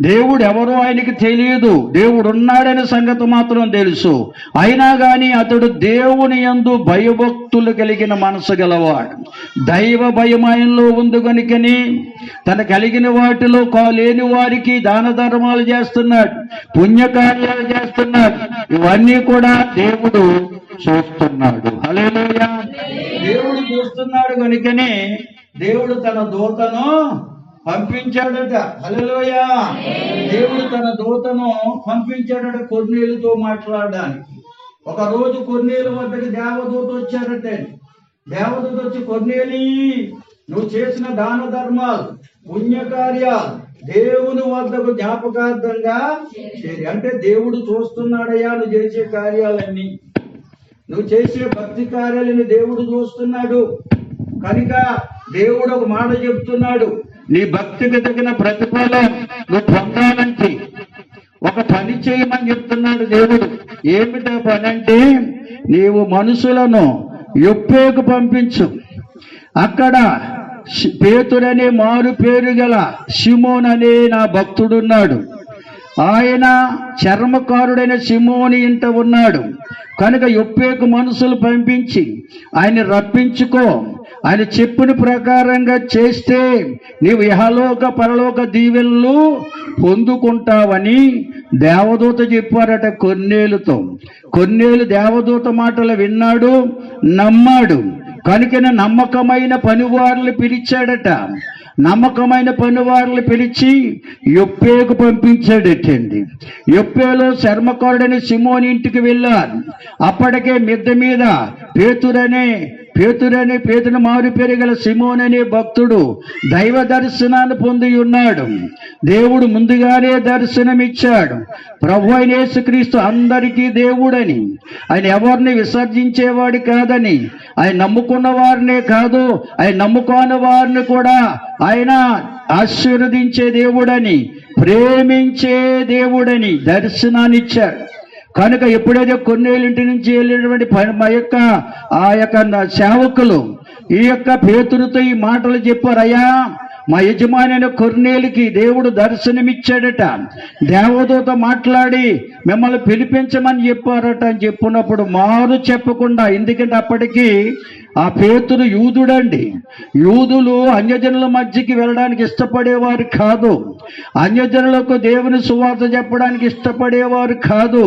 దేవుడు ఎవరో ఆయనకి తెలియదు, దేవుడు ఉన్నాడనే సంగతి మాత్రం తెలుసు. అయినా కానీ అతడు దేవుని యందు భయభక్తులు కలిగిన మనసు గలవాడు. దైవ భయం ఆయనలో ఉంది కనుకని తన కలిగిన వాటిలో లేని వారికి దాన ధర్మాలు చేస్తున్నాడు, పుణ్యకార్యాలు చేస్తున్నాడు. ఇవన్నీ కూడా దేవుడు చూస్తున్నాడు. హల్లెలూయా. దేవుడు చూస్తున్నాడు కనుకనే దేవుడు తన దూతను పంపించాడట. హల్లెలూయా. దేవుడు తన దూతను పంపించాడట కొర్నేలుతో మాట్లాడడానికి. ఒక రోజు కొర్నేలు వద్దకు దేవదూత వచ్చాడట. దేవదూత వచ్చి, కొర్నేలి, నువ్వు చేసిన దాన ధర్మాలు, పుణ్యకార్యాలు దేవుని వద్దకు జ్ఞాపకార్థంగా చేరి. అంటే దేవుడు చూస్తున్నాడయ్యా నువ్వు చేసే కార్యాలన్నీ, నువ్వు చేసే భక్తి కార్యాలని దేవుడు చూస్తున్నాడు కనుక దేవుడు ఒక మాట చెప్తున్నాడు, నీ భక్తికి తగిన ప్రతిఫలం నువ్వు పొందాలంటే ఒక పని చేయమని చెప్తున్నాడు దేవుడు. ఏమిటా పని అంటే, నీవు మనుషులను యొప్పేకు పంపించు. అక్కడ పేతురనే మారు పేరు గల సిమోన్ అనే నా భక్తుడున్నాడు. ఆయన చర్మకారుడైన సిమోని ఇంట ఉన్నాడు కనుక యొప్పేకు మనుషులు పంపించి ఆయన రప్పించుకో. ఆయన చెప్పిన ప్రకారంగా చేస్తే నీవు ఇహలోక పరలోక దీవెనలు పొందుకుంటావని దేవదూత చెప్పారట కొర్నేలుతో. కొర్నేలు దేవదూత మాటలు విన్నాడు, నమ్మాడు. కనుకనే నమ్మకమైన పనివారులు పిలిచాడట. నమ్మకమైన పనివారులు పిలిచి యొప్పేకు పంపించాడటండి. యొప్పేలో చర్మకారుడని సిమోని ఇంటికి వెళ్ళారు. అప్పటికే మిద్దె మీద పేతురు మారు పేరు గల సిమోన్ అనే భక్తుడు దైవ దర్శనాన్ని పొంది ఉన్నాడు. దేవుడు ముందుగానే దర్శనమిచ్చాడు. ప్రభు అయిన యేసుక్రీస్తు అందరికీ దేవుడని, ఆయన ఎవరిని విసర్జించేవాడు కాదని, ఆయన నమ్ముకున్న వారినే కాదు ఆయన నమ్ముకోని వారిని కూడా ఆయన ఆశీర్వదించే దేవుడని, ప్రేమించే దేవుడని దర్శనాన్ని ఇచ్చాడు. కనుక ఎప్పుడైతే కొర్నేలింటి నుంచి వెళ్ళినటువంటి ఆ యొక్క సేవకులు ఈ యొక్క పేతురుతో ఈ మాటలు చెప్పారు, అయ్యా మా యజమాని కొర్నేలికి దేవుడు దర్శనమిచ్చాడట, దేవదూత మాట్లాడి మిమ్మల్ని పిలిపించమని చెప్పారట అని చెప్పినప్పుడు మారు చెప్పకుండా, ఎందుకంటే అప్పటికి ఆ పేతురు యూదుడండి. యూదులు అన్యజనుల మధ్యకి వెళ్ళడానికి ఇష్టపడేవారు కాదు, అన్యజనులకు దేవుని సువార్త చెప్పడానికి ఇష్టపడేవారు కాదు.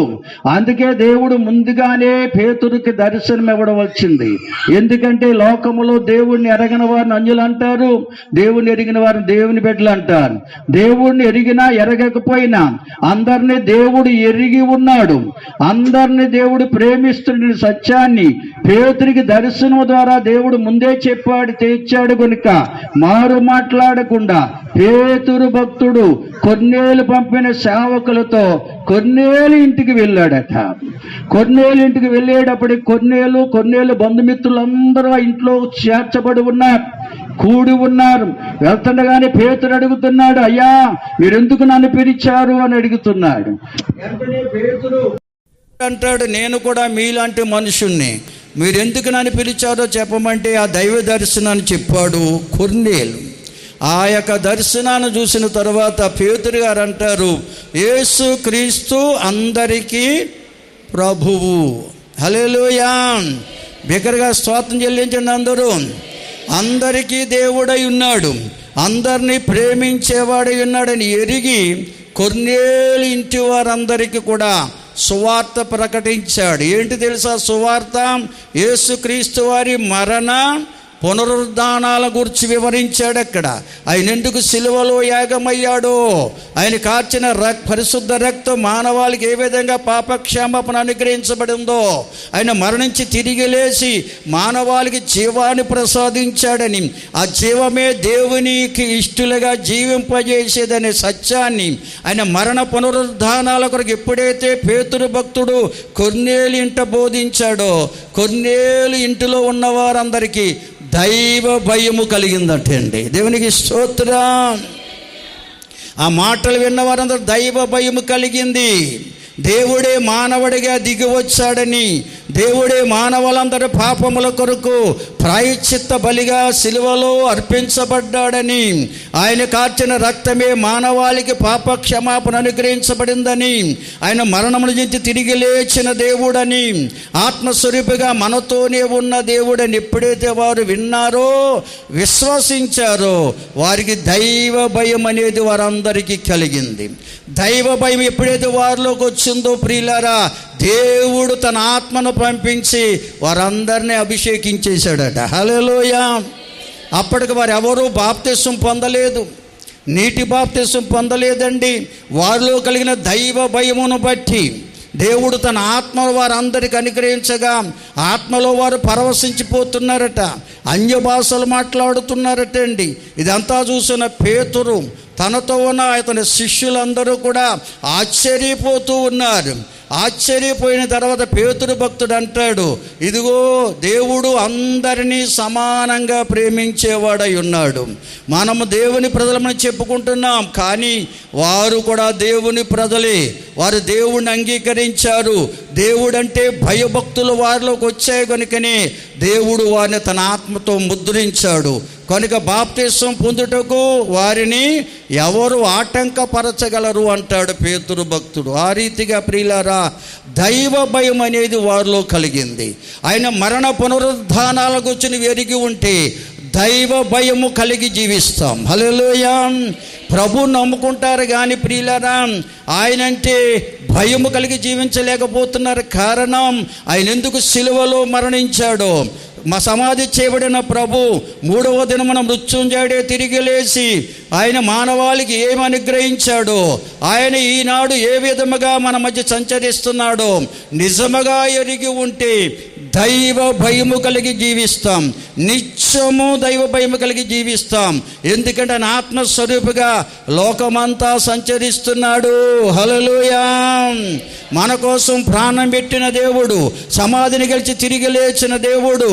అందుకే దేవుడు ముందుగానే పేతురుకి దర్శనం ఇవ్వడం వచ్చింది. ఎందుకంటే లోకములో దేవుణ్ణి ఎరగిన వారిని అన్యులు అంటారు, దేవుణ్ణి ఎరిగిన వారిని దేవుని బిడ్డలు అంటారు. దేవుణ్ణి ఎరిగినా ఎరగకపోయినా అందరినీ దేవుడు ఎరిగి ఉన్నాడు, అందరినీ దేవుడు ప్రేమిస్తున్న సత్యాన్ని పేతురికి దర్శనం ద్వారా దేవుడు ముందే చెప్పాడు, తెచ్చాడు. కనుక మారు మాట్లాడకుండా పేతురు భక్తుడు కొర్నేలు పంపిన సేవకులతో కొర్నేలు ఇంటికి వెళ్ళాడట. కొర్నేలు ఇంటికి వెళ్ళేటప్పటికి కొర్నేలు బంధుమిత్రులందరూ ఇంట్లో చేర్చబడి ఉన్నారు, కూడి ఉన్నారు. వెళ్తుండగానే పేతురు అడుగుతున్నాడు, అయ్యా మీరెందుకు నన్ను పిలిచారు అని అడుగుతున్నాడు. వెంటనే పేతురు అంటాడు, నేను కూడా మీలాంటి మనుషుణ్ణి, మీరెందుకు నన్ను పిలిచారో చెప్పమంటే ఆ దైవ దర్శనాన్ని చెప్పాడు కొర్నేలు. ఆ యొక్క దర్శనాన్ని చూసిన తర్వాత పేతురు గారు అంటారు, యేసు క్రీస్తు అందరికీ ప్రభువు. హల్లెలూయా. బిగ్గరగా స్తోత్రం చెల్లించండి అందరూ. అందరికీ దేవుడై ఉన్నాడు, అందరినీ ప్రేమించేవాడై ఉన్నాడని ఎరిగి కొర్నేలు ఇంటి వారందరికీ కూడా సువార్త ప్రకటించాడు. ఏంటి తెలుసా సువార్త? యేసుక్రీస్తు వారి మరణ పునరుద్ధానాల గురించి వివరించాడు. అక్కడ ఆయన ఎందుకు సిలువలో యాగమయ్యాడో, ఆయన కార్చిన పరిశుద్ధ రక్తం మానవాళికి ఏ విధంగా పాపక్షమాపణ అనుగ్రహించబడిందో, ఆయన మరణించి తిరిగి లేచి మానవాళికి జీవాన్ని ప్రసాదించాడని, ఆ జీవమే దేవునికి ఇష్టలుగా జీవింపజేసేదనే సత్యాన్ని ఆయన మరణ పునరుద్ధానాల కొరకు ఎప్పుడైతే పేతురు భక్తుడు కొర్నేలు ఇంట బోధించాడో, కొర్నేలు ఇంటిలో ఉన్న వారందరికీ దైవ భయము కలిగిందటండి. దేవునికి స్తోత్రం. ఆ మాటలు విన్న వారందరూ దైవ భయము కలిగింది. దేవుడే మానవుడిగా దిగి వచ్చాడని, దేవుడే మానవులందరి పాపముల కొరకు ప్రాయశ్చిత్త బలిగా సిలువలో అర్పించబడ్డాడని, ఆయన కార్చిన రక్తమే మానవాళికి పాప క్షమాపణ అనుగ్రహించబడిందని, ఆయన మరణమును నుంచి తిరిగి లేచిన దేవుడని, ఆత్మస్వరూపిగా మనతోనే ఉన్న దేవుడని ఎప్పుడైతే వారు విన్నారో, విశ్వసించారో, వారికి దైవ భయం అనేది వారందరికీ కలిగింది. దైవ భయం ఎప్పుడైతే వారిలోకి వచ్చిందో ప్రియులారా, దేవుడు తన ఆత్మను పంపించి వారందరినీ అభిషేకించేశాడట. హల్లెలూయా. అప్పటికి వారు ఎవరూ బాప్తిస్మం పొందలేదు, నీటి బాప్తిస్మం పొందలేదండి. వారిలో కలిగిన దైవ భయమును బట్టి దేవుడు తన ఆత్మ వారందరికి అనుగ్రహించగా ఆత్మలో వారు పరవశించిపోతున్నారట, అన్య భాషలు మాట్లాడుతున్నారట అండి. ఇదంతా చూసిన పేతురు, తనతో ఉన్న అతని శిష్యులందరూ కూడా ఆశ్చర్యపోతూ ఉన్నారు. ఆశ్చర్యపోయిన తర్వాత పేతురు భక్తుడు అంటాడు, ఇదిగో దేవుడు అందరినీ సమానంగా ప్రేమించేవాడై ఉన్నాడు. మనము దేవుని ప్రజలమని చెప్పుకుంటున్నాం, కానీ వారు కూడా దేవుని ప్రజలే. వారు దేవుణ్ణి అంగీకరించారు. దేవుడంటే భయభక్తులు వారిలోకి వచ్చాయి కనుకనే దేవుడు వారిని తన ఆత్మతో ముద్రించాడు. కనుక బాప్తిస్మం పొందుటకు వారిని ఎవరు ఆటంకపరచగలరు అంటాడు పేతురు భక్తుడు. ఆ రీతిగా ప్రియులారా, దైవ భయం అనేది వారిలో కలిగింది. ఆయన మరణ పునరుద్ధానాల గురించి ఎరిగి ఉంటే దైవ భయము కలిగి జీవిస్తాం. హల్లెలూయా. ప్రభు నమ్ముకుంటారు కానీ ప్రియులారా, ఆయనంటే భయము కలిగి జీవించలేకపోతున్నారు. కారణం, ఆయన ఎందుకు సిలువలో మరణించాడో, మా సమాధి చేయబడిన ప్రభు 3వ దినమున మృత్యుంజయుడే తిరిగి లేచి ఆయన మానవాళికి ఏమి అనుగ్రహించాడో, ఆయన ఈనాడు ఏ విధముగా మన మధ్య సంచరిస్తున్నాడో నిజముగా ఎరిగి ఉంటే దైవ భయము కలిగి జీవిస్తాం. నిత్యము దైవ భయము కలిగి జీవిస్తాం. ఎందుకంటే ఆయన ఆత్మస్వరూపిగా లోకమంతా సంచరిస్తున్నాడు. హల్లెలూయా. మన కోసం ప్రాణం పెట్టిన దేవుడు, సమాధిని గెలిచి తిరిగి లేచిన దేవుడు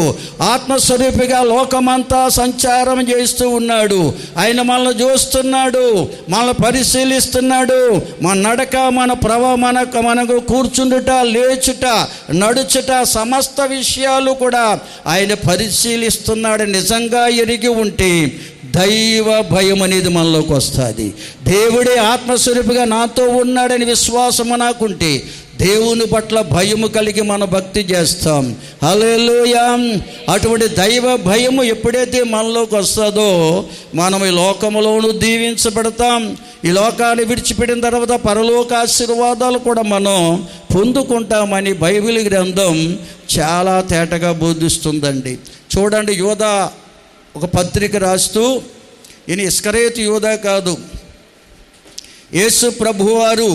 ఆత్మస్వరూపిగా లోకమంతా సంచారం చేస్తూ ఉన్నాడు. ఆయన మనల్ని చూస్తున్నాడు, మనల్ని పరిశీలిస్తున్నాడు. మన నడక, మన మనకు కూర్చుండుట, లేచుట, నడుచుట, సమస్త విషయాలు కూడా ఆయన పరిశీలిస్తున్నాడు. నిజంగా ఎరిగి ఉంటే దైవ భయం అనేది మనలోకి వస్తుంది. దేవుడే ఆత్మస్వరూపిగా నాతో ఉన్నాడని విశ్వాసము నాకుంటే దేవుని పట్ల భయము కలిగి మన భక్తి చేస్తాం. హల్లెలూయా. అటువంటి దైవ భయము ఎప్పుడైతే మనలోకి వస్తుందో మనం ఈ లోకములోనూ దీవించబడతాం. ఈ లోకాన్ని విడిచిపెట్టిన తర్వాత పరలోక ఆశీర్వాదాలు కూడా మనం పొందుకుంటామని బైబిల్ గ్రంథం చాలా తేటగా బోధిస్తుందండి. చూడండి, యోధా ఒక పత్రిక రాస్తూ, ఈయన ఇస్కరేతు యోధా కాదు, యేసు ప్రభువారు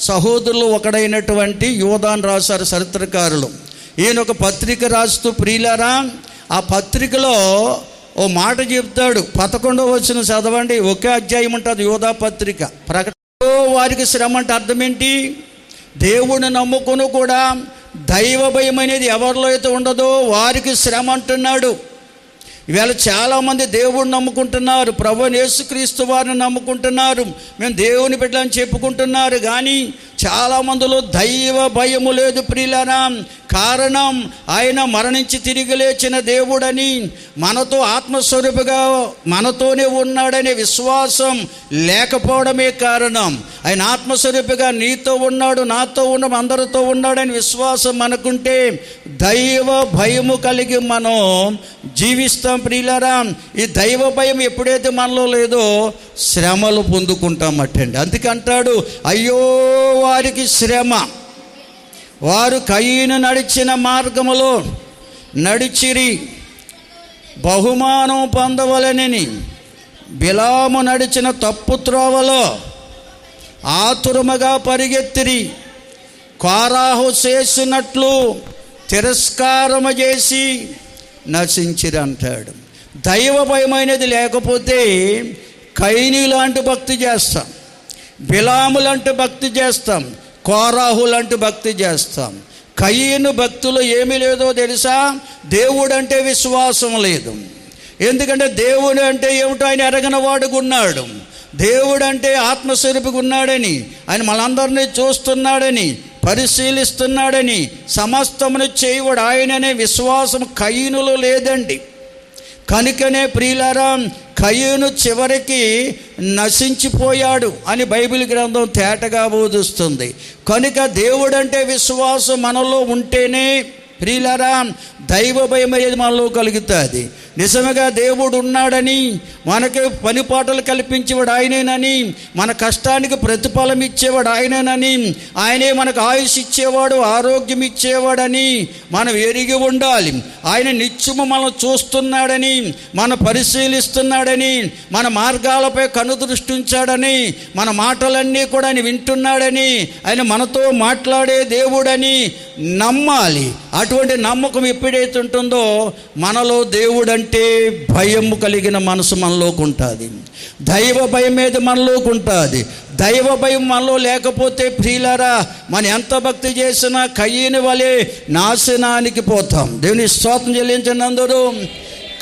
సహోదరులు ఒకడైనటువంటి యోధాను రాశారు చరిత్రకారులు. ఈయన ఒక పత్రిక రాస్తూ ప్రియులారా, ఆ పత్రికలో ఓ మాట చెప్తాడు. 11వ వచనం చదవండి. ఒకే అధ్యాయం ఉంటుంది యోధా పత్రిక. ప్రకటనలో వారికి శ్రమ అంటే అర్థం ఏంటి? దేవుడిని నమ్ముకుని కూడా దైవ భయం అనేది ఎవరిలో అయితే ఉండదో వారికి శ్రమ అంటున్నాడు. ఈవేళ చాలామంది దేవుడిని నమ్ముకుంటున్నారు, ప్రభువైన యేసుక్రీస్తు వారిని నమ్ముకుంటున్నారు, మేము దేవుని బిడ్డలని చెప్పుకుంటున్నారు, కానీ చాలామందిలో దైవ భయము లేదు ప్రియులారా. కారణం, ఆయన మరణించి తిరిగి లేచిన దేవుడని, మనతో ఆత్మస్వరూపిగా మనతోనే ఉన్నాడనే విశ్వాసం లేకపోవడమే కారణం. ఆయన ఆత్మస్వరూపిగా నీతో ఉన్నాడు, నాతో ఉన్నాడు, అందరితో ఉన్నాడని విశ్వాసం మనకుంటే దైవ భయము కలిగి మనం జీవిస్తాం ప్రియులారా. ఈ దైవ భయం ఎప్పుడైతే మనలో లేదో శ్రమలు పొందుకుంటామటండి. అందుకంటాడు, అయ్యో వారికి శ్రమ, వారు కయీను నడిచిన మార్గములో నడిచిరి, బహుమానం పొందవలెనని బిలాము నడిచిన తప్పు త్రోవలో ఆతురముగా పరిగెత్తిరి, కోరాహు చేసినట్లు తిరస్కారము చేసి నశించిరి అంటాడు. దైవ భయమైనది లేకపోతే కయీను లాంటి భక్తి చేస్తాం, బిలాము లాంటి భక్తి చేస్తాం, కోరాహు లాంటి భక్తి చేస్తాం. కయీను భక్తులు ఏమీ లేదో తెలుసా? దేవుడు అంటే విశ్వాసం లేదు. ఎందుకంటే దేవుడు అంటే ఏమిటో ఆయన ఎరగని వాడుకున్నాడు. దేవుడు అంటే ఆత్మస్వరూపిగా ఉన్నాడని, ఆయన మనందరినీ చూస్తున్నాడని, పరిశీలిస్తున్నాడని, సమస్తమును చేయవాడు ఆయననే విశ్వాసం కయీనులో లేదండి. కనుకనే ప్రియులారా, కయీను చివరికి నశించిపోయాడు అని బైబిల్ గ్రంథం తేటగా బోధిస్తుంది. కనుక దేవుడంటే విశ్వాసం మనలో ఉంటేనే ప్రియులారా దైవ భయం అనేది మనలో కలుగుతుంది. నిజంగా దేవుడు ఉన్నాడని, మనకి పని పాటలు కల్పించేవాడు ఆయనేనని, మన కష్టానికి ప్రతిఫలం ఇచ్చేవాడు ఆయనేనని, ఆయనే మనకు ఆయుష్ ఇచ్చేవాడు, ఆరోగ్యం ఇచ్చేవాడని మనం ఎరిగి ఉండాలి. ఆయన నిత్యము మనం చూస్తున్నాడని, మనం పరిశీలిస్తున్నాడని, మన మార్గాలపై కనుదృష్టి ఉంచాడని, మన మాటలన్నీ కూడా ఆయన వింటున్నాడని, ఆయన మనతో మాట్లాడే దేవుడని నమ్మాలి. అటువంటి నమ్మకం ఎప్పుడైతే ఉంటుందో మనలో దేవుడంటే భయము కలిగిన మనసు మనలోకి ఉంటుంది. దైవ భయం మీద మనలోకి ఉంటుంది. దైవ భయం మనలో లేకపోతే ప్రియులారా, మనం ఎంత భక్తి చేసినా కయీను వలె నాశనానికి పోతాం. దేవుని స్తోత్రం చెల్లించండి అందరూ.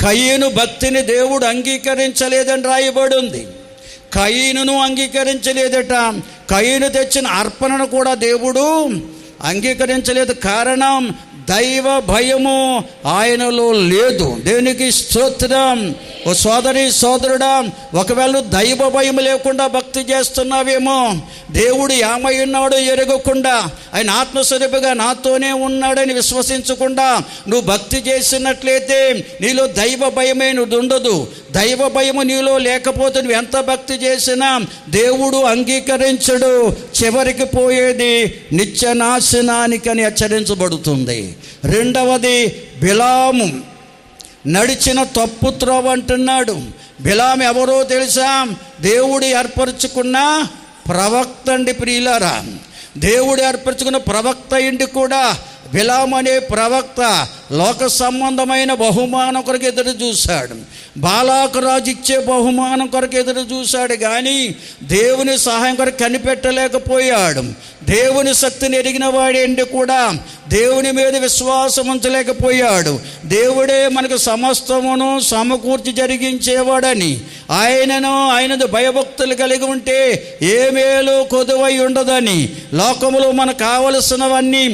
కయీను భక్తిని దేవుడు అంగీకరించలేదని రాయబడి ఉంది. కయీనును అంగీకరించలేదట. కయీను తెచ్చిన అర్పణను కూడా దేవుడు అంగీకరించలేదు. కారణం దైవ భయము ఆయనలో లేదు. దేవునికి స్తోత్రం. ఓ సోదరి సోదరుడా, ఒకవేళ దైవ భయం లేకుండా భక్తి చేస్తున్నావేమో, దేవుడు ఏమై ఉన్నాడో ఎరగకుండా, ఆయన ఆత్మస్వరూపిగా నాతోనే ఉన్నాడని విశ్వసించకుండా నువ్వు భక్తి చేసినట్లయితే నీలో దైవ భయమే ఉండదు. దైవ భయము నీలో లేకపోతే నువ్వు ఎంత భక్తి చేసినా దేవుడు అంగీకరించడు. చివరికి పోయేది నిత్య నాశనానికని హెచ్చరించబడుతుంది. రెండవది, బిలాము నడిచిన తప్పు త్రోవ అంటున్నాడు. బిలాము ఎవరో తెలుసా? దేవుడు ఏర్పరచుకున్న ప్రవక్త అండి ప్రియులారా. దేవుడు ఏర్పరచుకున్న ప్రవక్త ఇండి కూడా బిలాము అనే ప్రవక్త లోక సంబంధమైన బహుమానం కొరకు ఎదురు చూశాడు. బాలాకు రాజు ఇచ్చే బహుమానం కొరకు ఎదురు చూశాడు, కానీ దేవుని సహాయం కొరకు కనిపెట్టలేకపోయాడు. దేవుని శక్తిని ఎరిగిన వాడేంటి కూడా దేవుని మీద విశ్వాసం ఉంచలేకపోయాడు. దేవుడే మనకు సమస్తమును సమకూర్చి జరిగించేవాడని, ఆయనది భయభక్తులు కలిగి ఉంటే ఏ మేలు కొదువై ఉండదని, లోకములో మనకు కావలసినవన్నీ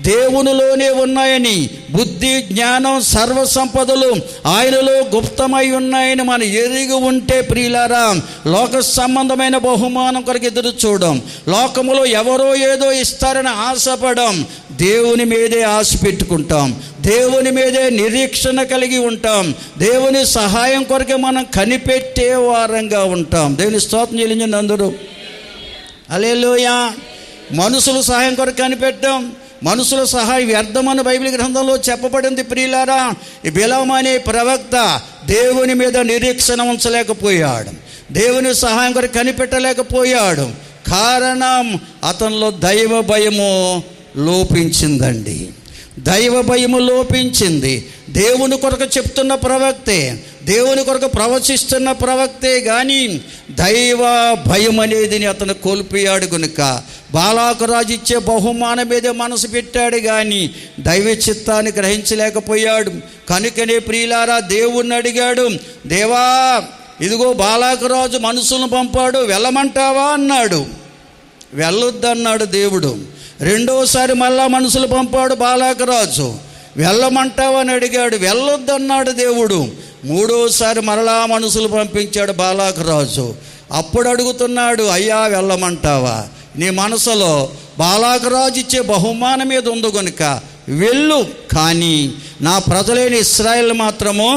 దేవునిలోనే ఉన్నాయని, బుద్ధి జ్ఞానం సర్వ సంపదలు ఆయనలో గుప్తమై ఉన్నాయని మనం ఎరిగి ఉంటే ప్రియులారా, లోక సంబంధమైన బహుమానం కొరకు ఎదురు చూడం, లోకములో ఎవరో ఏదో ఇస్తారని ఆశపడం, దేవుని మీదే ఆశ పెట్టుకుంటాం, దేవుని మీదే నిరీక్షణ కలిగి ఉంటాం, దేవుని సహాయం కొరకే మనం కనిపెట్టే వారంగా ఉంటాం. దేవుని స్తోత్రం చెల్లించండి అందరూ. హల్లెలూయా. మనుషుల సహాయం కొరకు కనిపెట్టాం. మనుషుల సహాయం వ్యర్థమని బైబిల్ గ్రంథంలో చెప్పబడింది ప్రియులారా. ఈ బిలాము అనే ప్రవక్త దేవుని మీద నిరీక్షణ ఉంచలేకపోయాడు, దేవుని సహాయం కొరకు కనిపెట్టలేకపోయాడు. కారణం అతనిలో దైవ భయము లోపించిందండి. దైవ భయము లోపించింది. దేవుని కొరకు చెప్తున్న ప్రవక్తే, దేవుని కొరకు ప్రవచిస్తున్న ప్రవక్తే, కానీ దైవ భయం అనేది అతను కోల్పోయాడు. కనుక బాలాకు రాజు ఇచ్చే బహుమానం మీదే మనసు పెట్టాడు, కానీ దైవ చిత్తాన్ని గ్రహించలేకపోయాడు. కనుకనే ప్రియులారా దేవుణ్ణి అడిగాడు, దేవా ఇదిగో బాలాకు రాజు మనుషులను పంపాడు, వెళ్ళమంటావా అన్నాడు. వెళ్ళొద్దన్నాడు దేవుడు. రెండోసారి మళ్ళా మనుషులు పంపాడు బాలాకు రాజు, వెళ్ళమంటావని అడిగాడు, వెళ్ళొద్దన్నాడు దేవుడు. మూడోసారి మరలా మనుషులు పంపించాడు బాలాకు రాజు. అప్పుడు అడుగుతున్నాడు, అయ్యా వెళ్ళమంటావా? నీ మనసులో బాలాకు రాజు ఇచ్చే బహుమానం మీద ఉంది కనుక వెళ్ళు, కానీ నా ప్రజలైన ఇశ్రాయేలు మాత్రము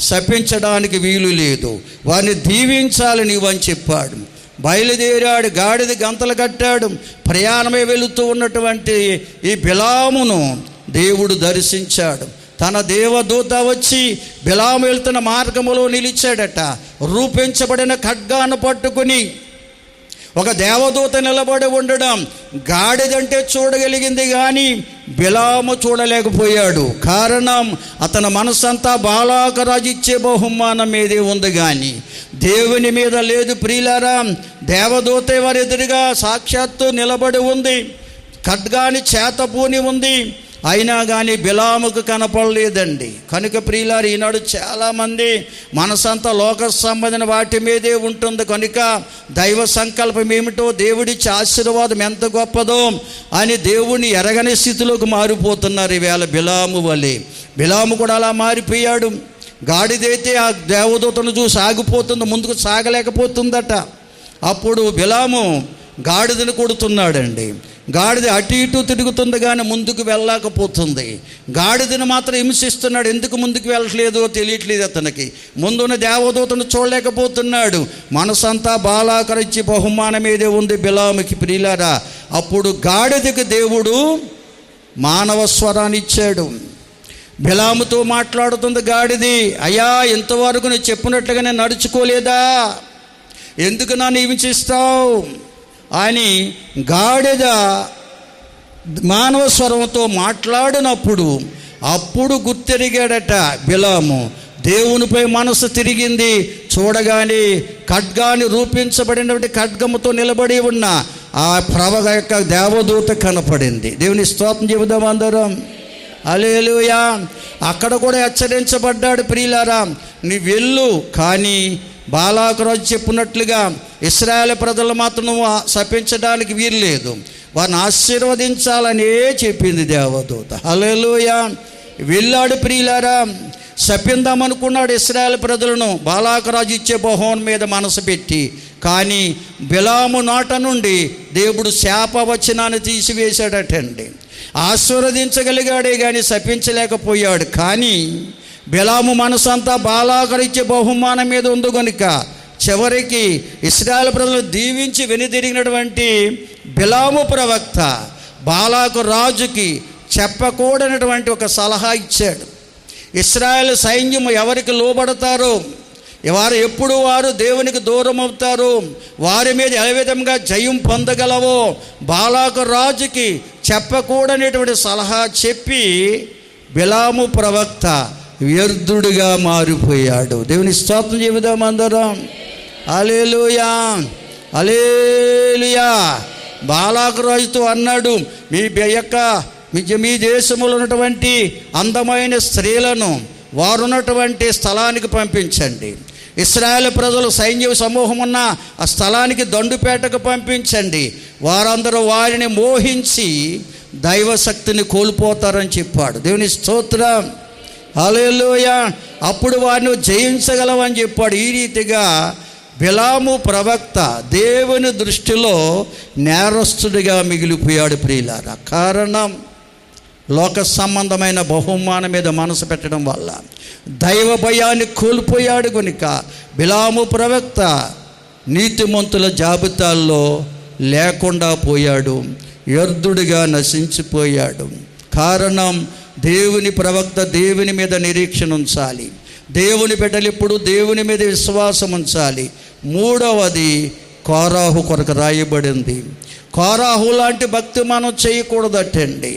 శపించడానికి వీలు లేదు, వారిని దీవించాలి నీవని చెప్పాడు. బయలుదేరాడు, గాడిద గంతలు కట్టాడు. ప్రయాణమే వెళుతూ ఉన్నటువంటి ఈ బిలామును దేవుడు దర్శించాడు. తన దేవదూత వచ్చి బిలాము వెళ్తున్న మార్గములో నిలిచాడట. రూపించబడిన ఖడ్గాను పట్టుకుని ఒక దేవదూత నిలబడి ఉండడం, గాడిదంటే చూడగలిగింది కానీ బిలాము చూడలేకపోయాడు. కారణం అతని మనసంతా బాలాకు రాజు ఇచ్చే బహుమానం మీదే ఉంది, కానీ దేవుని మీద లేదు. ప్రియులారా, దేవదూత వారి ఎదురుగా సాక్షాత్తు నిలబడి ఉంది, ఖడ్గాని చేతపూని ఉంది. అయినా కానీ బిలాముకు కనపడలేదండి. కనుక ప్రియులారు, ఈనాడు చాలామంది మనసంతా లోక సంబంధమైన వాటి మీదే ఉంటుంది. కనుక దైవ సంకల్పం ఏమిటో, దేవుడిచ్చే ఆశీర్వాదం ఎంత గొప్పదో అని దేవుణ్ణి ఎరగని స్థితిలోకి మారిపోతున్నారు ఈవేళ బిలాము వలె. బిలాము కూడా అలా మారిపోయాడు. గాడిదైతే ఆ దేవదూతను చూసి ఆగిపోతుంది, ముందుకు సాగలేకపోతుందట. అప్పుడు బిలాము గాడిదను కొడుతున్నాడండి. గాడిద అటు ఇటు తిరుగుతుంది కానీ ముందుకు వెళ్ళలేకపోతుంది. గాడిదను మాత్రం హింసిస్తున్నాడు. ఎందుకు ముందుకు వెళ్ళట్లేదో తెలియట్లేదు అతనికి. ముందున్న దేవదూతను చూడలేకపోతున్నాడు. మనసంతా బాలాకరించి బహుమానం ఏదే ఉంది బిలాముకి. ప్రియులారా, అప్పుడు గాడిదకు దేవుడు మానవ స్వరాన్ని ఇచ్చాడు. బిలాముతో మాట్లాడుతుంది గాడిది. అయ్యా, ఇంతవరకు నువ్వు చెప్పినట్లుగా నేను నడుచుకోలేదా, ఎందుకు నన్ను హింసిస్తావు అని గాడిద మానవ స్వరంతో మాట్లాడినప్పుడు అప్పుడు గుర్తెరిగాడట బిలాము. దేవునిపై మనసు తిరిగింది. చూడగానే ఖడ్గాన్ని రూపించబడినటువంటి ఖడ్గముతో నిలబడి ఉన్న ఆ ప్రవగ యొక్క దేవదూత కనపడింది. దేవుని స్తోత్రం చెబుదాం అందరం. హల్లెలూయా. అక్కడ కూడా హెచ్చరించబడ్డాడు. ప్రియులారా, నీ వెళ్ళు, కానీ బాలాకు రాజు చెప్పినట్లుగా ఇశ్రాయేలు ప్రజలు మాత్రం నువ్వు శపించడానికి వీల్లేదు, వారిని ఆశీర్వదించాలనే చెప్పింది దేవదూత. హల్లెలూయా. వెళ్ళాడు. ప్రియులారా, శపిందామనుకున్నాడు ఇశ్రాయేలు ప్రజలను. బాలాకు రాజు ఇచ్చే బహుమానం మీద మనసు పెట్టి, కానీ బిలాము నోట నుండి దేవుడు శాపవచనాన్ని తీసివేశాడటండి. ఆశీర్వదించగలిగాడే కానీ శపించలేకపోయాడు. కానీ బిలాము మనసంతా బాలాకరిచ్చే బహుమానం మీద ఉంది కనుక చివరికి ఇశ్రాయేలు ప్రజలు దీవించి వెనుదిరిగినటువంటి బిలాము ప్రవక్త బాలాకు రాజుకి చెప్పకూడనటువంటి ఒక సలహా ఇచ్చాడు. ఇశ్రాయేలు సైన్యం ఎవరికి లోబడతారో, వారు ఎప్పుడు వారు దేవునికి దూరం అవుతారు, వారి మీద ఏ విధంగా జయం పొందగలవో బాలాకు రాజుకి చెప్పకూడనటువంటి సలహా చెప్పి బిలాము ప్రవక్త వ్యర్థుడిగా మారిపోయాడు. దేవుని స్తోత్రం చెబుదాం అందరం. హల్లెలూయా, హల్లెలూయా. బాలాకు రాజుతో అన్నాడు, మీ దేశంలో ఉన్నటువంటి అందమైన స్త్రీలను వారున్నటువంటి స్థలానికి పంపించండి. ఇశ్రాయేలు ప్రజలు సైన్య సమూహం ఉన్న ఆ స్థలానికి దండుపేటకు పంపించండి. వారందరూ వారిని మోహించి దైవశక్తిని కోల్పోతారని చెప్పాడు. దేవుని స్తోత్రం. హల్లెలూయా. అప్పుడు వారిని జయించగలవని చెప్పాడు. ఈ రీతిగా బిలాము ప్రవక్త దేవుని దృష్టిలో నేరస్తుడిగా మిగిలిపోయాడు. ప్రియులారా, కారణం లోక సంబంధమైన బహుమానం మీద మనసు పెట్టడం వల్ల దైవ భయాన్ని కోల్పోయాడు. కనుక బిలాము ప్రవక్త నీతిమంతుల జాబితాల్లో లేకుండా పోయాడు, వ్యర్థుడిగా నశించిపోయాడు. కారణం దేవుని ప్రవక్త దేవుని మీద నిరీక్షణ ఉంచాలి. దేవుని బిడ్డలు ఎప్పుడు దేవుని మీద విశ్వాసం ఉంచాలి. మూడవది కోరాహు కొరకు రాయబడింది. కోరాహు లాంటి భక్తి మనం చేయకూడదటండి.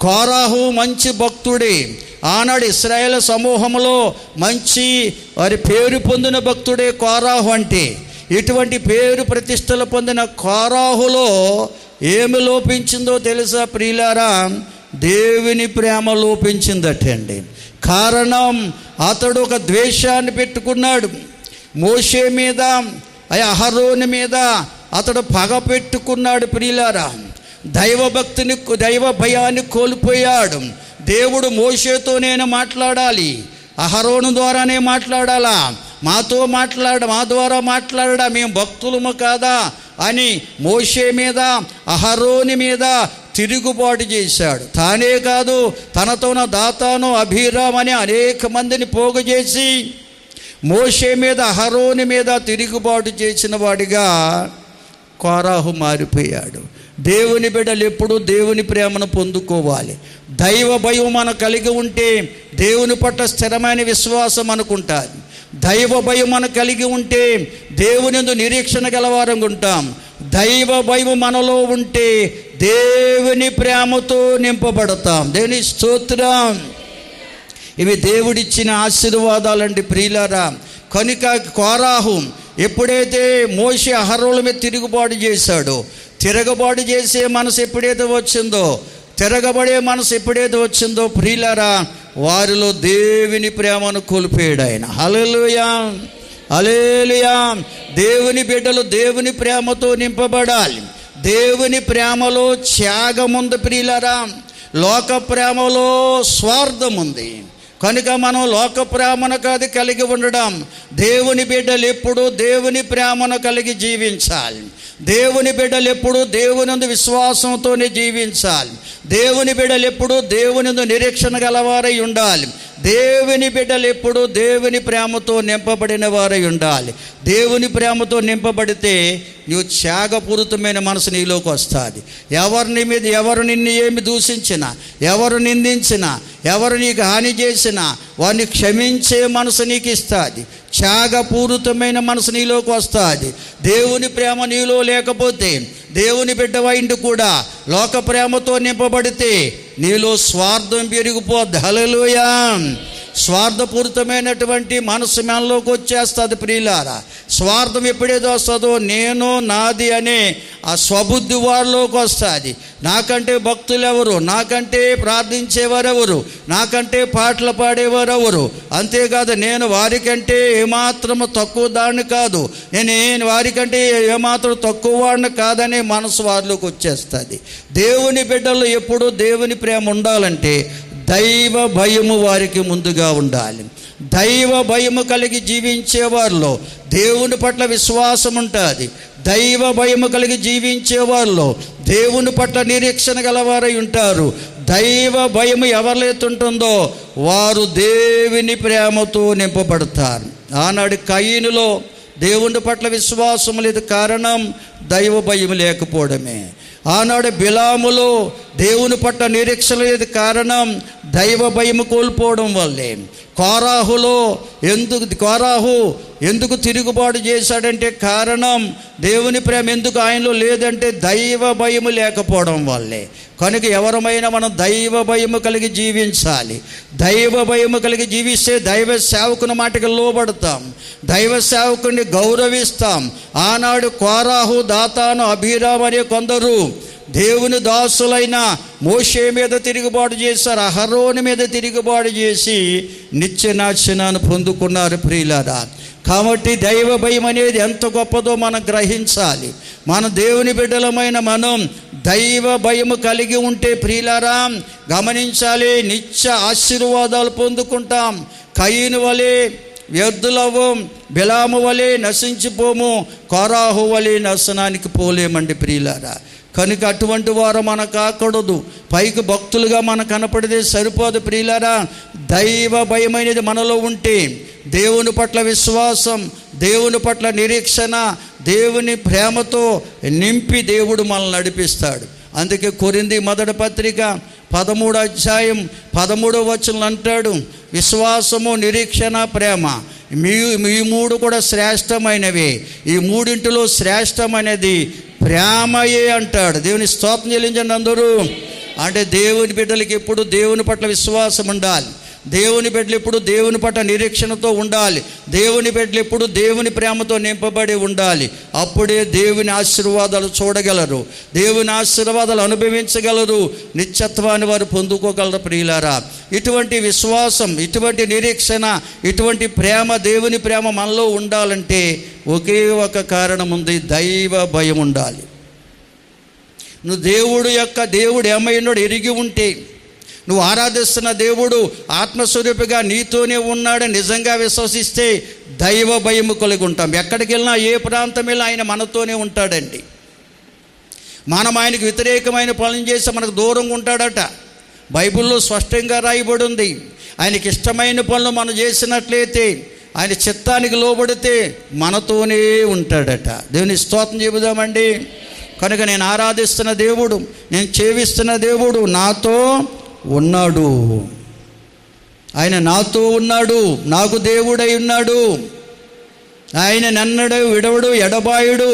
కోరాహు మంచి భక్తుడే. ఆనాడు ఇశ్రాయేల్ సమూహంలో మంచి వారి పేరు పొందిన భక్తుడే కోరాహు అంటే. ఇటువంటి పేరు ప్రతిష్టలు పొందిన కోరాహులో ఏమి లోపించిందో తెలుసా ప్రియులారా? దేవుని ప్రేమ లోపించిందటండి. కారణం అతడు ఒక ద్వేషాన్ని పెట్టుకున్నాడు. మోషే మీద, అహరోను మీద అతడు పగ పెట్టుకున్నాడు. ప్రియులారా, దైవభక్తిని, దైవ భయాన్ని కోల్పోయాడు. దేవుడు మోషేతో నేను మాట్లాడాలి, అహరోను ద్వారానే మాట్లాడాలా, మా ద్వారా మాట్లాడా, మేము భక్తులము కాదా అని మోషే మీద, అహరోని మీద తిరుగుబాటు చేశాడు. తానే కాదు, తనతో దాతాను, అభిరామ్ అని అనేక మందిని పోగు చేసి మోషే మీద, అహరోని మీద తిరుగుబాటు చేసిన వాడిగా కోరాహు మారిపోయాడు. దేవుని బిడ్డలు ఎప్పుడూ దేవుని ప్రేమను పొందుకోవాలి. దైవ భయం మనం కలిగి ఉంటే దేవుని పట్ల స్థిరమైన విశ్వాసం అనుకుంటారు. దైవ భయం మనం కలిగి ఉంటే దేవుని యందు నిరీక్షణ గలవారం ఉంటాం. దైవ భయం మనలో ఉంటే దేవుని ప్రేమతో నింపబడతాం. దేవుని స్తోత్రం. ఇవి దేవుడిచ్చిన ఆశీర్వాదాలండి ప్రియులారా. కనుక కోరాహు ఎప్పుడైతే మోషే అహరోనుల మీద తిరుగుబాటు చేశాడో, తిరగబాటు చేసే మనసు ఎప్పుడైతే వచ్చిందో తిరగబడే మనసు ఎప్పుడైతే వచ్చిందో ప్రియులారా, వారిలో దేవుని ప్రేమను కోల్పోయాడు ఆయన. హల్లెలూయా, హల్లెలూయా. దేవుని బిడ్డలు దేవుని ప్రేమతో నింపబడాలి. దేవుని ప్రేమలో త్యాగం ఉంది ప్రియులారా. లోక ప్రేమలో స్వార్థం ఉంది. కనుక మనం లోక ప్రేమను కాదు కలిగి ఉండడం. దేవుని బిడ్డలు ఎప్పుడు దేవుని ప్రేమను కలిగి జీవించాలి. దేవుని బిడ్డలు ఎప్పుడు దేవుని విశ్వాసంతోనే జీవించాలి. దేవుని బిడ్డలు ఎప్పుడు దేవుని నిరీక్షణ గలవారై ఉండాలి. దేవుని బిడ్డలు ఎప్పుడు దేవుని ప్రేమతో నింపబడిన వారై ఉండాలి. దేవుని ప్రేమతో నింపబడితే నువ్వు త్యాగపూరితమైన మనసు నీలోకి వస్తుంది. ఎవరు నిన్ను ఏమి దూషించినా, ఎవరు నిందించినా, ఎవరు నీకు హాని చేసినా వారిని క్షమించే మనసు నీకు ఇస్తుంది. త్యాగపూరితమైన మనసు నీలోకి వస్తుంది. దేవుని ప్రేమ నీలో లేకపోతే, దేవుని బిడ్డవైండు కూడా లోక ప్రేమతో నింపబడితే నీలో స్వార్థం పెరిగిపోద్ది. హల్లెలూయా. స్వార్థపూరితమైనటువంటి మనసు మనలోకి వచ్చేస్తుంది ప్రియులారా. స్వార్థం ఎప్పుడేదో వస్తుందో నేను నాది అనే ఆ స్వబుద్ధి వారిలోకి వస్తుంది. నాకంటే భక్తులు ఎవరు, నాకంటే ప్రార్థించేవారెవరు, నాకంటే పాటలు పాడేవారెవరు, అంతేకాదు నేను వారికంటే ఏమాత్రం తక్కువ దాన్ని కాదు, నేను వారికంటే ఏమాత్రం తక్కువ వాడిని కాదనే మనసు వారిలోకి వచ్చేస్తుంది. దేవుని బిడ్డలు ఎప్పుడు దేవుని ప్రేమ ఉండాలంటే దైవ భయము వారికి ముందుగా ఉండాలి. దైవ భయము కలిగి జీవించే వారిలో దేవుని పట్ల విశ్వాసం ఉంటుంది. దైవ భయము కలిగి జీవించే వారిలో దేవుని పట్ల నిరీక్షణ గలవారై ఉంటారు. దైవ భయము ఎవరిలైతుంటుందో వారు దేవుని ప్రేమతో నింపబడతారు. ఆనాడు కయీనులో దేవుని పట్ల విశ్వాసం లేదు, కారణం దైవ భయం లేకపోవడమే. ఆనాడు బిలాములో దేవుని పట్ల నిరీక్షణ లేదు, కారణం దైవ భయం కోల్పోవడం వల్లే. కోరాహు ఎందుకు తిరుగుబాటు చేశాడంటే కారణం దేవుని ప్రేమ ఎందుకు ఆయనలో లేదంటే దైవ భయము లేకపోవడం వల్లే. కనుక ఎవరమైనా మనం దైవ భయము కలిగి జీవించాలి. దైవ భయము కలిగి జీవిస్తే దైవ సేవకుని మాటకి లోబడతాం, దైవ సేవకుని గౌరవిస్తాం. ఆనాడు కోరాహు, దాతాను, అభిరామ్ అనే కొందరు దేవుని దాసులైన మోషే మీద తిరుగుబాటు చేశారు, అహరోను మీద తిరుగుబాటు చేసి నిత్యనాశనాన్ని పొందుకున్నారు ప్రియులారా. కాబట్టి దైవ భయం అనేది ఎంత గొప్పదో మనం గ్రహించాలి. మన దేవుని బిడ్డలమైన మనం దైవ భయము కలిగి ఉంటే ప్రియులారా గమనించాలి, నిత్య ఆశీర్వాదాలు పొందుకుంటాం. కయీను వలె వ్యర్థులవ్వం, బిలాము వలె నశించిపోము, కోరాహు వలె నాశనానికి పోలేమండి ప్రియులారా. కనుక అటువంటి వారు మనకు కాకూడదు. పైకి భక్తులుగా మనకు కనపడితే సరిపోదు ప్రియులారా. దైవ భయం అనేది మనలో ఉంటే దేవుని పట్ల విశ్వాసం, దేవుని పట్ల నిరీక్షణ, దేవుని ప్రేమతో నింపి దేవుడు మనల్ని నడిపిస్తాడు. అందుకే కొరింథీ మొదటి పత్రిక 13వ అధ్యాయం 13వ వచనం అంటాడు, విశ్వాసము, నిరీక్షణ, ప్రేమ మీ మూడు కూడా శ్రేష్టమైనవి. ఈ మూడింటిలో శ్రేష్టమైనది ప్రేమయే అంటాడు. దేవుని స్తోత్రం చెల్లించండి అందరూ. అంటే దేవుని బిడ్డలకి ఎప్పుడు దేవుని పట్ల విశ్వాసం ఉండాలి. దేవుని బిడ్డలు ఎప్పుడు దేవుని పట్ల నిరీక్షణతో ఉండాలి. దేవుని బిడ్డలు ఎప్పుడు దేవుని ప్రేమతో నింపబడి ఉండాలి. అప్పుడే దేవుని ఆశీర్వాదాలు చూడగలరు, దేవుని ఆశీర్వాదాలు అనుభవించగలరు, నిత్యత్వాన్ని వారు పొందుకోగలరు ప్రియులారా. ఇటువంటి విశ్వాసం, ఇటువంటి నిరీక్షణ, ఇటువంటి ప్రేమ, దేవుని ప్రేమ మనలో ఉండాలంటే ఒకే ఒక కారణం ఉంది, దైవ భయం ఉండాలి. నువ్వు దేవుడు ఏమైనాడు ఎరిగి ఉంటే, నువ్వు ఆరాధిస్తున్న దేవుడు ఆత్మస్వరూపిగా నీతోనే ఉన్నాడని నిజంగా విశ్వసిస్తే దైవ భయము కలిగి ఉంటాం. ఎక్కడికి వెళ్ళినా, ఏ ప్రాంతం వెళ్ళినా ఆయన మనతోనే ఉంటాడండి. మనం ఆయనకు వ్యతిరేకమైన పనులు చేస్తే మనకు దూరంగా ఉంటాడట. బైబిల్లో స్పష్టంగా రాయబడి ఉంది. ఆయనకి ఇష్టమైన పనులు మనం చేసినట్లయితే, ఆయన చిత్తానికి లోబడితే మనతోనే ఉంటాడట. దేవుని స్తోత్రం చెబుదామండి. కనుక నేను ఆరాధిస్తున్న దేవుడు, నేను సేవిస్తున్న దేవుడు నాతో ఉన్నాడు. ఆయన నాతో ఉన్నాడు, నాకు దేవుడై ఉన్నాడు. ఆయన నన్నడు, విడవడు, ఎడబాయుడు,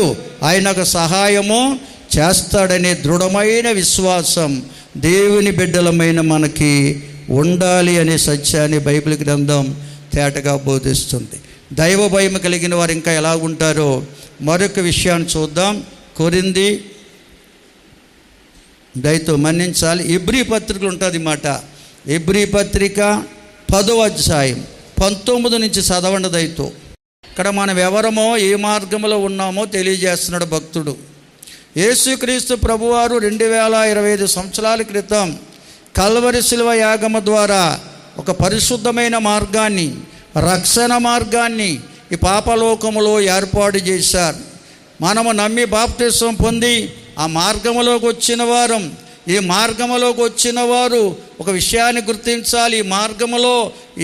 ఆయనకు సహాయము చేస్తాడనే దృఢమైన విశ్వాసం దేవుని బిడ్డలమైన మనకి ఉండాలి అనే సత్యాన్ని బైబిల్ గ్రంథం తేటగా బోధిస్తుంది. దైవ భయం కలిగిన వారు ఇంకా ఎలా ఉంటారో మరొక విషయాన్ని చూద్దాం. కొరింథీ దయతో మన్నించాలి. ఎబ్రీ పత్రికలు ఉంటుంది మాట. ఎబ్రీ పత్రిక 10వ అధ్యాయం 19 నుంచి చదవండి దయతో. ఇక్కడ మనం ఎవరమో ఏ మార్గంలో ఉన్నామో తెలియజేస్తున్నాడు భక్తుడు. యేసుక్రీస్తు ప్రభువారు 2025 సంవత్సరాల క్రితం కల్వరి శిలువ యాగము ద్వారా ఒక పరిశుద్ధమైన మార్గాన్ని, రక్షణ మార్గాన్ని ఈ పాపలోకములో ఏర్పాటు చేశారు. మనము నమ్మి బాప్తిసం పొంది ఆ మార్గంలోకి వచ్చిన వారం. ఈ మార్గంలోకి వచ్చిన వారు ఒక విషయాన్ని గుర్తించాలి. ఈ మార్గములో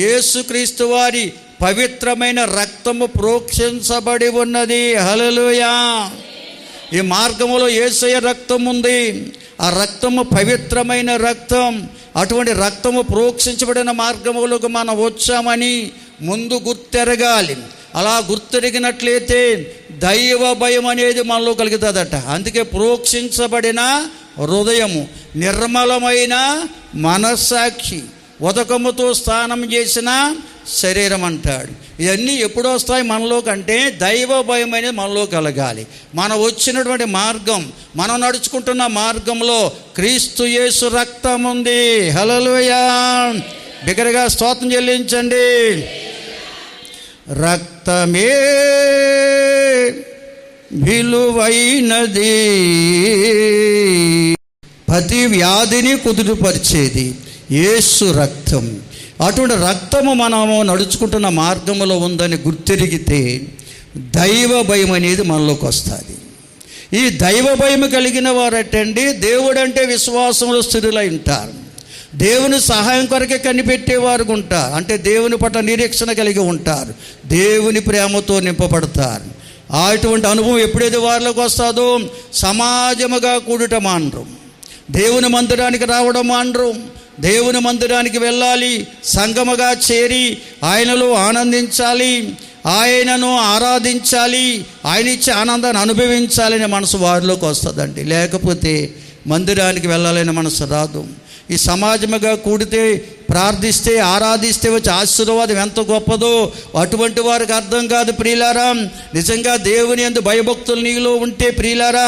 యేసుక్రీస్తు వారి పవిత్రమైన రక్తము ప్రోక్షించబడి ఉన్నది. హల్లెలూయా. ఈ మార్గములో యేసయ్య రక్తం ఉంది. ఆ రక్తము పవిత్రమైన రక్తం. అటువంటి రక్తము ప్రోక్షించబడిన మార్గములకు మనం వచ్చామని ముందు గుర్తెరగాలి. అలా గుర్తెరిగినట్లయితే దైవ భయం అనేది మనలో కలుగుతుందట. అందుకే ప్రోక్షించబడిన హృదయము, నిర్మలమైన మనస్సాక్షి, ఉదకముతో స్నానం చేసిన శరీరం అంటాడు. ఇవన్నీ ఎప్పుడు వస్తాయి మనలోకి అంటే దైవ భయం అనేది మనలో కలగాలి. మనం వచ్చినటువంటి మార్గం, మనం నడుచుకుంటున్న మార్గంలో క్రీస్తు యేసు రక్తం ఉంది. హల్లెలూయా. బిగ్గరగా స్తోత్రం చెల్లించండి. రక్తమే విలువైనది, ప్రతి వ్యాధిని కుదురుపరిచేది యేసు రక్తం. అటువంటి రక్తము మనము నడుచుకుంటున్న మార్గంలో ఉందని గుర్తెరిగితే దైవ భయం అనేది మనలోకి వస్తుంది. ఈ దైవ భయం కలిగిన వారటండి దేవుడంటే విశ్వాసంలో స్థిరులై ఉంటారు. దేవుని సహాయం కొరకే కనిపెట్టేవారు ఉంటారు. అంటే దేవుని పట్ల నిరీక్షణ కలిగి ఉంటారు. దేవుని ప్రేమతో నింపబడతారు. అటువంటి అనుభవం ఎప్పుడైతే వారిలోకి వస్తుందో సమాజముగా కూడుట మానరు, దేవుని మందిరానికి రావడం మానరు. దేవుని మందిరానికి వెళ్ళాలి, సంగముగా చేరి ఆయనలో ఆనందించాలి, ఆయనను ఆరాధించాలి, ఆయన ఇచ్చే ఆనందాన్ని అనుభవించాలనే మనసు వారిలోకి వస్తుందండి. లేకపోతే మందిరానికి వెళ్ళాలనే మనసు రాదు. ఈ సమాజముగా కూడితే, ప్రార్థిస్తే, ఆరాధిస్తే వచ్చే ఆశీర్వాదం ఎంత గొప్పదో అటువంటి వారికి అర్థం కాదు ప్రియులారా. నిజంగా దేవుని యందు భయభక్తులు నీలో ఉంటే ప్రియులారా,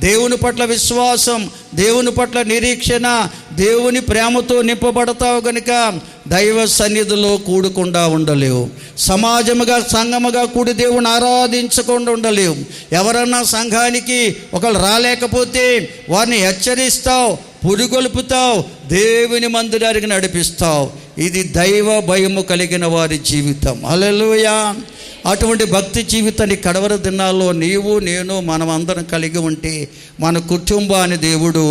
దేవుని పట్ల విశ్వాసం, దేవుని పట్ల నిరీక్షణ, దేవుని ప్రేమతో నింపబడతావు కనుక దైవ సన్నిధిలో కూడకుండా ఉండలేవు. సమాజముగా, సంఘముగా కూడి దేవుని ఆరాధించకుండా ఉండలేవు. ఎవరన్నా సంఘానికి ఒకళ్ళు రాలేకపోతే వారిని హెచ్చరిస్తావు, పురుగొల్పుతావు, దేవుని మందిరానికి నడిపిస్తావు. ఇది దైవ భయము కలిగిన వారి జీవితం. హల్లెలూయా. అటువంటి భక్తి జీవితాన్ని కడవర దినాల్లో నీవు, నేను, మనం అందరం కలిగి ఉంటే మన కుటుంబాన్ని దేవుడు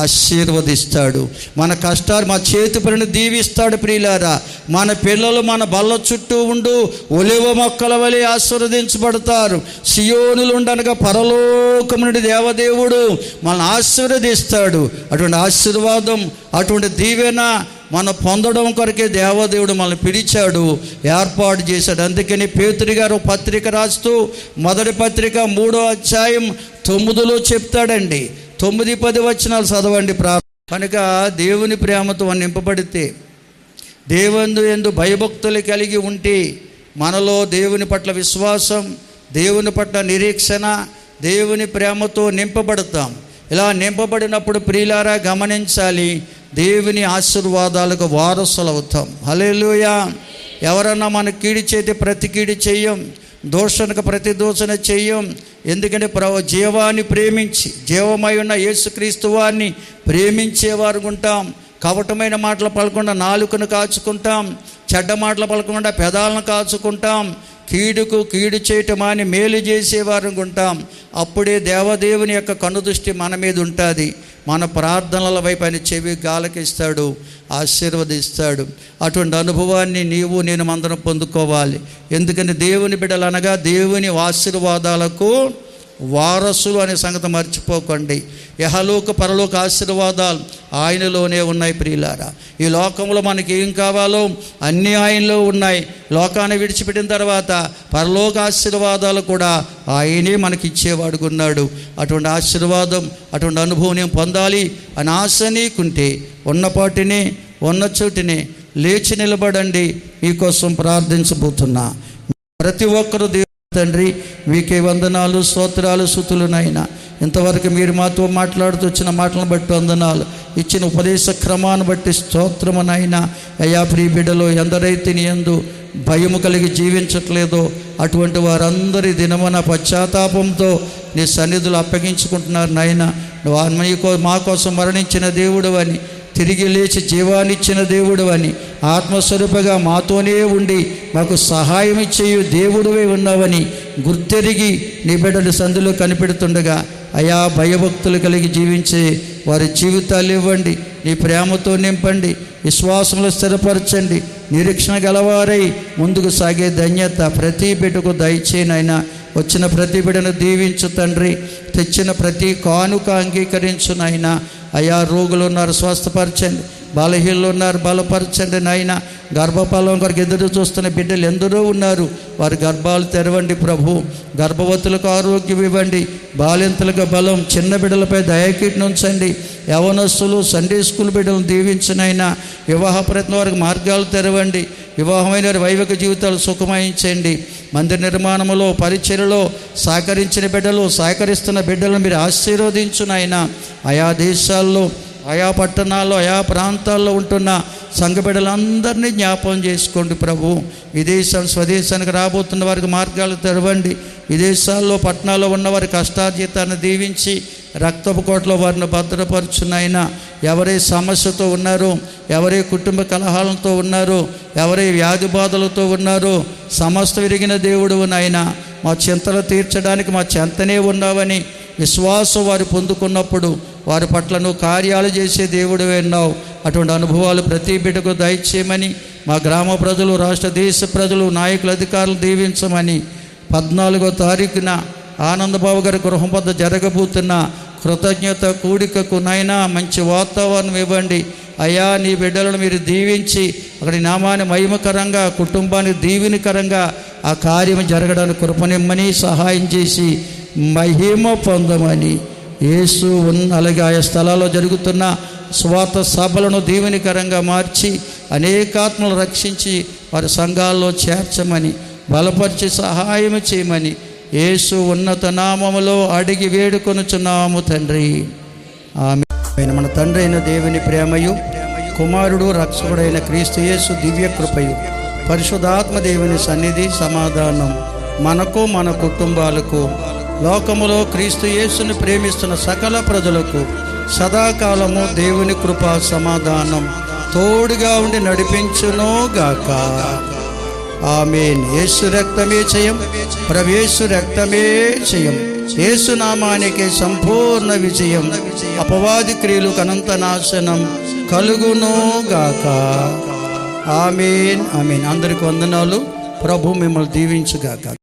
ఆశీర్వదిస్తాడు. మన కష్టాలు, మా చేతి పనిని దీవిస్తాడు ప్రియులారా. మన పిల్లలు మన బల్ల చుట్టూ ఉండు ఒలివ మొక్కల వలె ఆశీర్వదించబడతారు. సియోనులు ఉండనగా పరలోకము నుండి దేవదేవుడు మనల్ని ఆశీర్వదిస్తాడు. అటువంటి ఆశీర్వాదం, అటువంటి దీవెన మనం పొందడం కొరకే దేవదేవుడు మనల్ని పిలిచాడు, ఏర్పాటు చేశాడు. అందుకని పేతురు గారు పత్రిక రాస్తూ మొదటి పత్రిక 3వ అధ్యాయం 9లో చెప్తాడండి. 9-10 వచనాలు చదవండి. కనుక దేవుని ప్రేమతో నింపబడితే, దేవుని యందు భయభక్తులు కలిగి ఉంటే మనలో దేవుని పట్ల విశ్వాసం, దేవుని పట్ల నిరీక్షణ, దేవుని ప్రేమతో నింపబడతాం. ఇలా నింపబడినప్పుడు ప్రియులారా గమనించాలి, దేవుని ఆశీర్వాదాలకు వారసులు అవుతాం. హల్లెలూయా. ఎవరన్నా మన కీడి చేతి ప్రతి కీడి చెయ్యం, దోషణకు ప్రతి దోషణ చెయ్యం. ఎందుకంటే జీవాన్ని ప్రేమించి, జీవమై ఉన్న యేసుక్రీస్తు వారిని ప్రేమించేవారు ఉంటాం. కపటమైన మాటలు పలకుండా నాలుకను కాచుకుంటాం, చెడ్డ మాటలు పలకుండా పెదాలను కాచుకుంటాం. కీడుకు కీడు చేయటం అని మేలు చేసేవారు ఉంటాం. అప్పుడే దేవదేవుని యొక్క కనుదృష్టి మన మీద ఉంటుంది. మన ప్రార్థనల వైపు ఆయన చెవి గాలకిస్తాడు, ఆశీర్వదిస్తాడు. అటువంటి అనుభవాన్ని నీవు, నేను అందరం పొందుకోవాలి. ఎందుకంటే దేవుని బిడ్డలు అనగా దేవుని ఆశీర్వాదాలకు వారసులు అనే సంగతి మర్చిపోకండి. యహలోక పరలోక ఆశీర్వాదాలు ఆయనలోనే ఉన్నాయి ప్రియులారా. ఈ లోకంలో మనకి ఏం కావాలో అన్నీ ఆయనలో ఉన్నాయి. లోకాన్ని విడిచిపెట్టిన తర్వాత పరలోక ఆశీర్వాదాలు కూడా ఆయనే మనకి ఇచ్చేవాడుకున్నాడు. అటువంటి ఆశీర్వాదం, అటువంటి అనుభవం నేను పొందాలి అని ఆశ నీకుంటే ఉన్నపాటినే, ఉన్న చోటినే లేచి నిలబడండి. మీకోసం ప్రార్థించబోతున్నా. ప్రతి ఒక్కరు తండ్రి. మీకే వందనాలు, స్తోత్రాలు, స్తుతులు నాయన. ఇంతవరకు మీరు మాతో మాట్లాడుతూ వచ్చిన మాటలను బట్టి వందనాలు, ఇచ్చిన ఉపదేశ క్రమాన్ని బట్టి స్తోత్రము నాయన. అయ్యా ప్రియ బిడ్డలో ఎందరైతే నీ యందు భయము కలిగి జీవించట్లేదో అటువంటి వారందరి దినమున పశ్చాత్తాపంతో నీ సన్నిధులు అప్పగించుకుంటున్నారు నాయన. నువ్వు మా కోసం మరణించిన దేవుడు అని, తిరిగి లేచి జీవాన్నిచ్చిన దేవుడు అని, ఆత్మస్వరూపగా మాతోనే ఉండి మాకు సహాయం ఇచ్చేయు దేవుడివే ఉన్నావని గుర్తెరిగి నీ బిడ్డలు సందులో కనిపెడుతుండగా అయా భయభక్తులు కలిగి జీవించే వారి జీవితాలు ఇవ్వండి. నీ ప్రేమతో నింపండి, విశ్వాసంలో స్థిరపరచండి. నిరీక్షణ గలవారై ముందుకు సాగే ధన్యత ప్రతి బిడ్డకు దయచేనైనా. వచ్చిన ప్రతి బిడ్డను దీవించు తండ్రి. తెచ్చిన ప్రతి కానుక అంగీకరించు నాయన. అయా రోగులు ఉన్నారు, స్వస్థపరచండి. బలహీనలు ఉన్నారు, బలపరచండి నాయన. గర్భఫలం కొరకు ఎదురు చూస్తున్న బిడ్డలు ఎందరో ఉన్నారు, వారి గర్భాలు తెరవండి ప్రభు. గర్భవతులకు ఆరోగ్యం ఇవ్వండి, బాలింతలకు బలం, చిన్న బిడ్డలపై దయకీటును ఉంచండి. యవనస్తులు, సండే స్కూల్ బిడ్డలను దీవించినైనా. వివాహ ప్రయత్నం వారికి మార్గాలు తెరవండి. వివాహమైన వైవిక జీవితాలు సుఖమాయించండి. మందిర నిర్మాణంలో, పరిచర్యలో సహకరించిన బిడ్డలు, సహకరిస్తున్న బిడ్డలను మీరు ఆశీర్వదించునైనా. ఆయా దేశాల్లో, ఆయా పట్టణాల్లో, ఆయా ప్రాంతాల్లో ఉంటున్న సంఘ బిడ్డలందరినీ జ్ఞాపకం చేసుకోండి ప్రభు. విదేశం, స్వదేశానికి రాబోతున్న వారికి మార్గాలు తెరవండి. విదేశాల్లో, పట్టణాల్లో ఉన్న వారి కష్టార్జితాన్ని దీవించి రక్తపు కోటలో వారిని భద్రపరచునైనా. ఎవరే సమస్యతో ఉన్నారో, ఎవరే కుటుంబ కలహాలతో ఉన్నారో, ఎవరే వ్యాధి బాధలతో ఉన్నారో సమస్త విరిగిన దేవుడు నాయన. మా చింతలు తీర్చడానికి మా చెంతనే ఉన్నావని విశ్వాసం వారు పొందుకున్నప్పుడు వారి పట్ల నువ్వు కార్యాలు చేసే దేవుడు విన్నావు. అటువంటి అనుభవాలు ప్రతి బిడ్డకు దయచేయమని మా గ్రామ ప్రజలు, రాష్ట్ర దేశ ప్రజలు, నాయకులు, అధికారులు దీవించమని 14వ తారీఖున ఆనందబాబు గారి గృహం వద్ద జరగబోతున్న కృతజ్ఞత కూడికకు నాయనా మంచి వాతావరణం ఇవ్వండి. అయ్యా నీ బిడ్డలను మీరు దీవించి అక్కడి నామాన్ని మహిమకరంగా, కుటుంబాన్ని దీవెనకరంగా ఆ కార్యం జరగడానికి కృపనిమ్మని సహాయం చేసి మహిమ పొందమని యేసు అలాగే ఆయా స్థలాల్లో జరుగుతున్న స్వార్థ సభలను దీవెనకరంగా మార్చి అనేకాత్మలు రక్షించి వారి సంఘాల్లో చేర్చమని, బలపరిచి సహాయం చేయమని యేసు ఉన్నత నామములో అడిగి వేడుకొనుచున్నాము తండ్రి, ఆమేన్. మన తండ్రి అయిన దేవుని ప్రేమయు, కుమారుడు రక్షకుడైన క్రీస్తు యేసు దివ్య కృపయు, పరిశుద్ధాత్మ దేవుని సన్నిధి, సమాధానం మనకు, మన కుటుంబాలకు, లోకములో క్రీస్తు యేసుని ప్రేమిస్తున్న సకల ప్రజలకు సదాకాలము దేవుని కృప, సమాధానం తోడుగా ఉండి నడిపించును గాక. ఆమేన్. యేసు రక్తమే జయం, ప్రవేశు రక్తమే జయం. యేసు నామానికి సంపూర్ణ విజయం. అపవాది క్రియలు అనంత నాశనం కలుగును గాక. ఆమేన్, ఆమేన్. అందరికి వందనాలు. ప్రభు మిమ్మల్ని దీవించుగాక.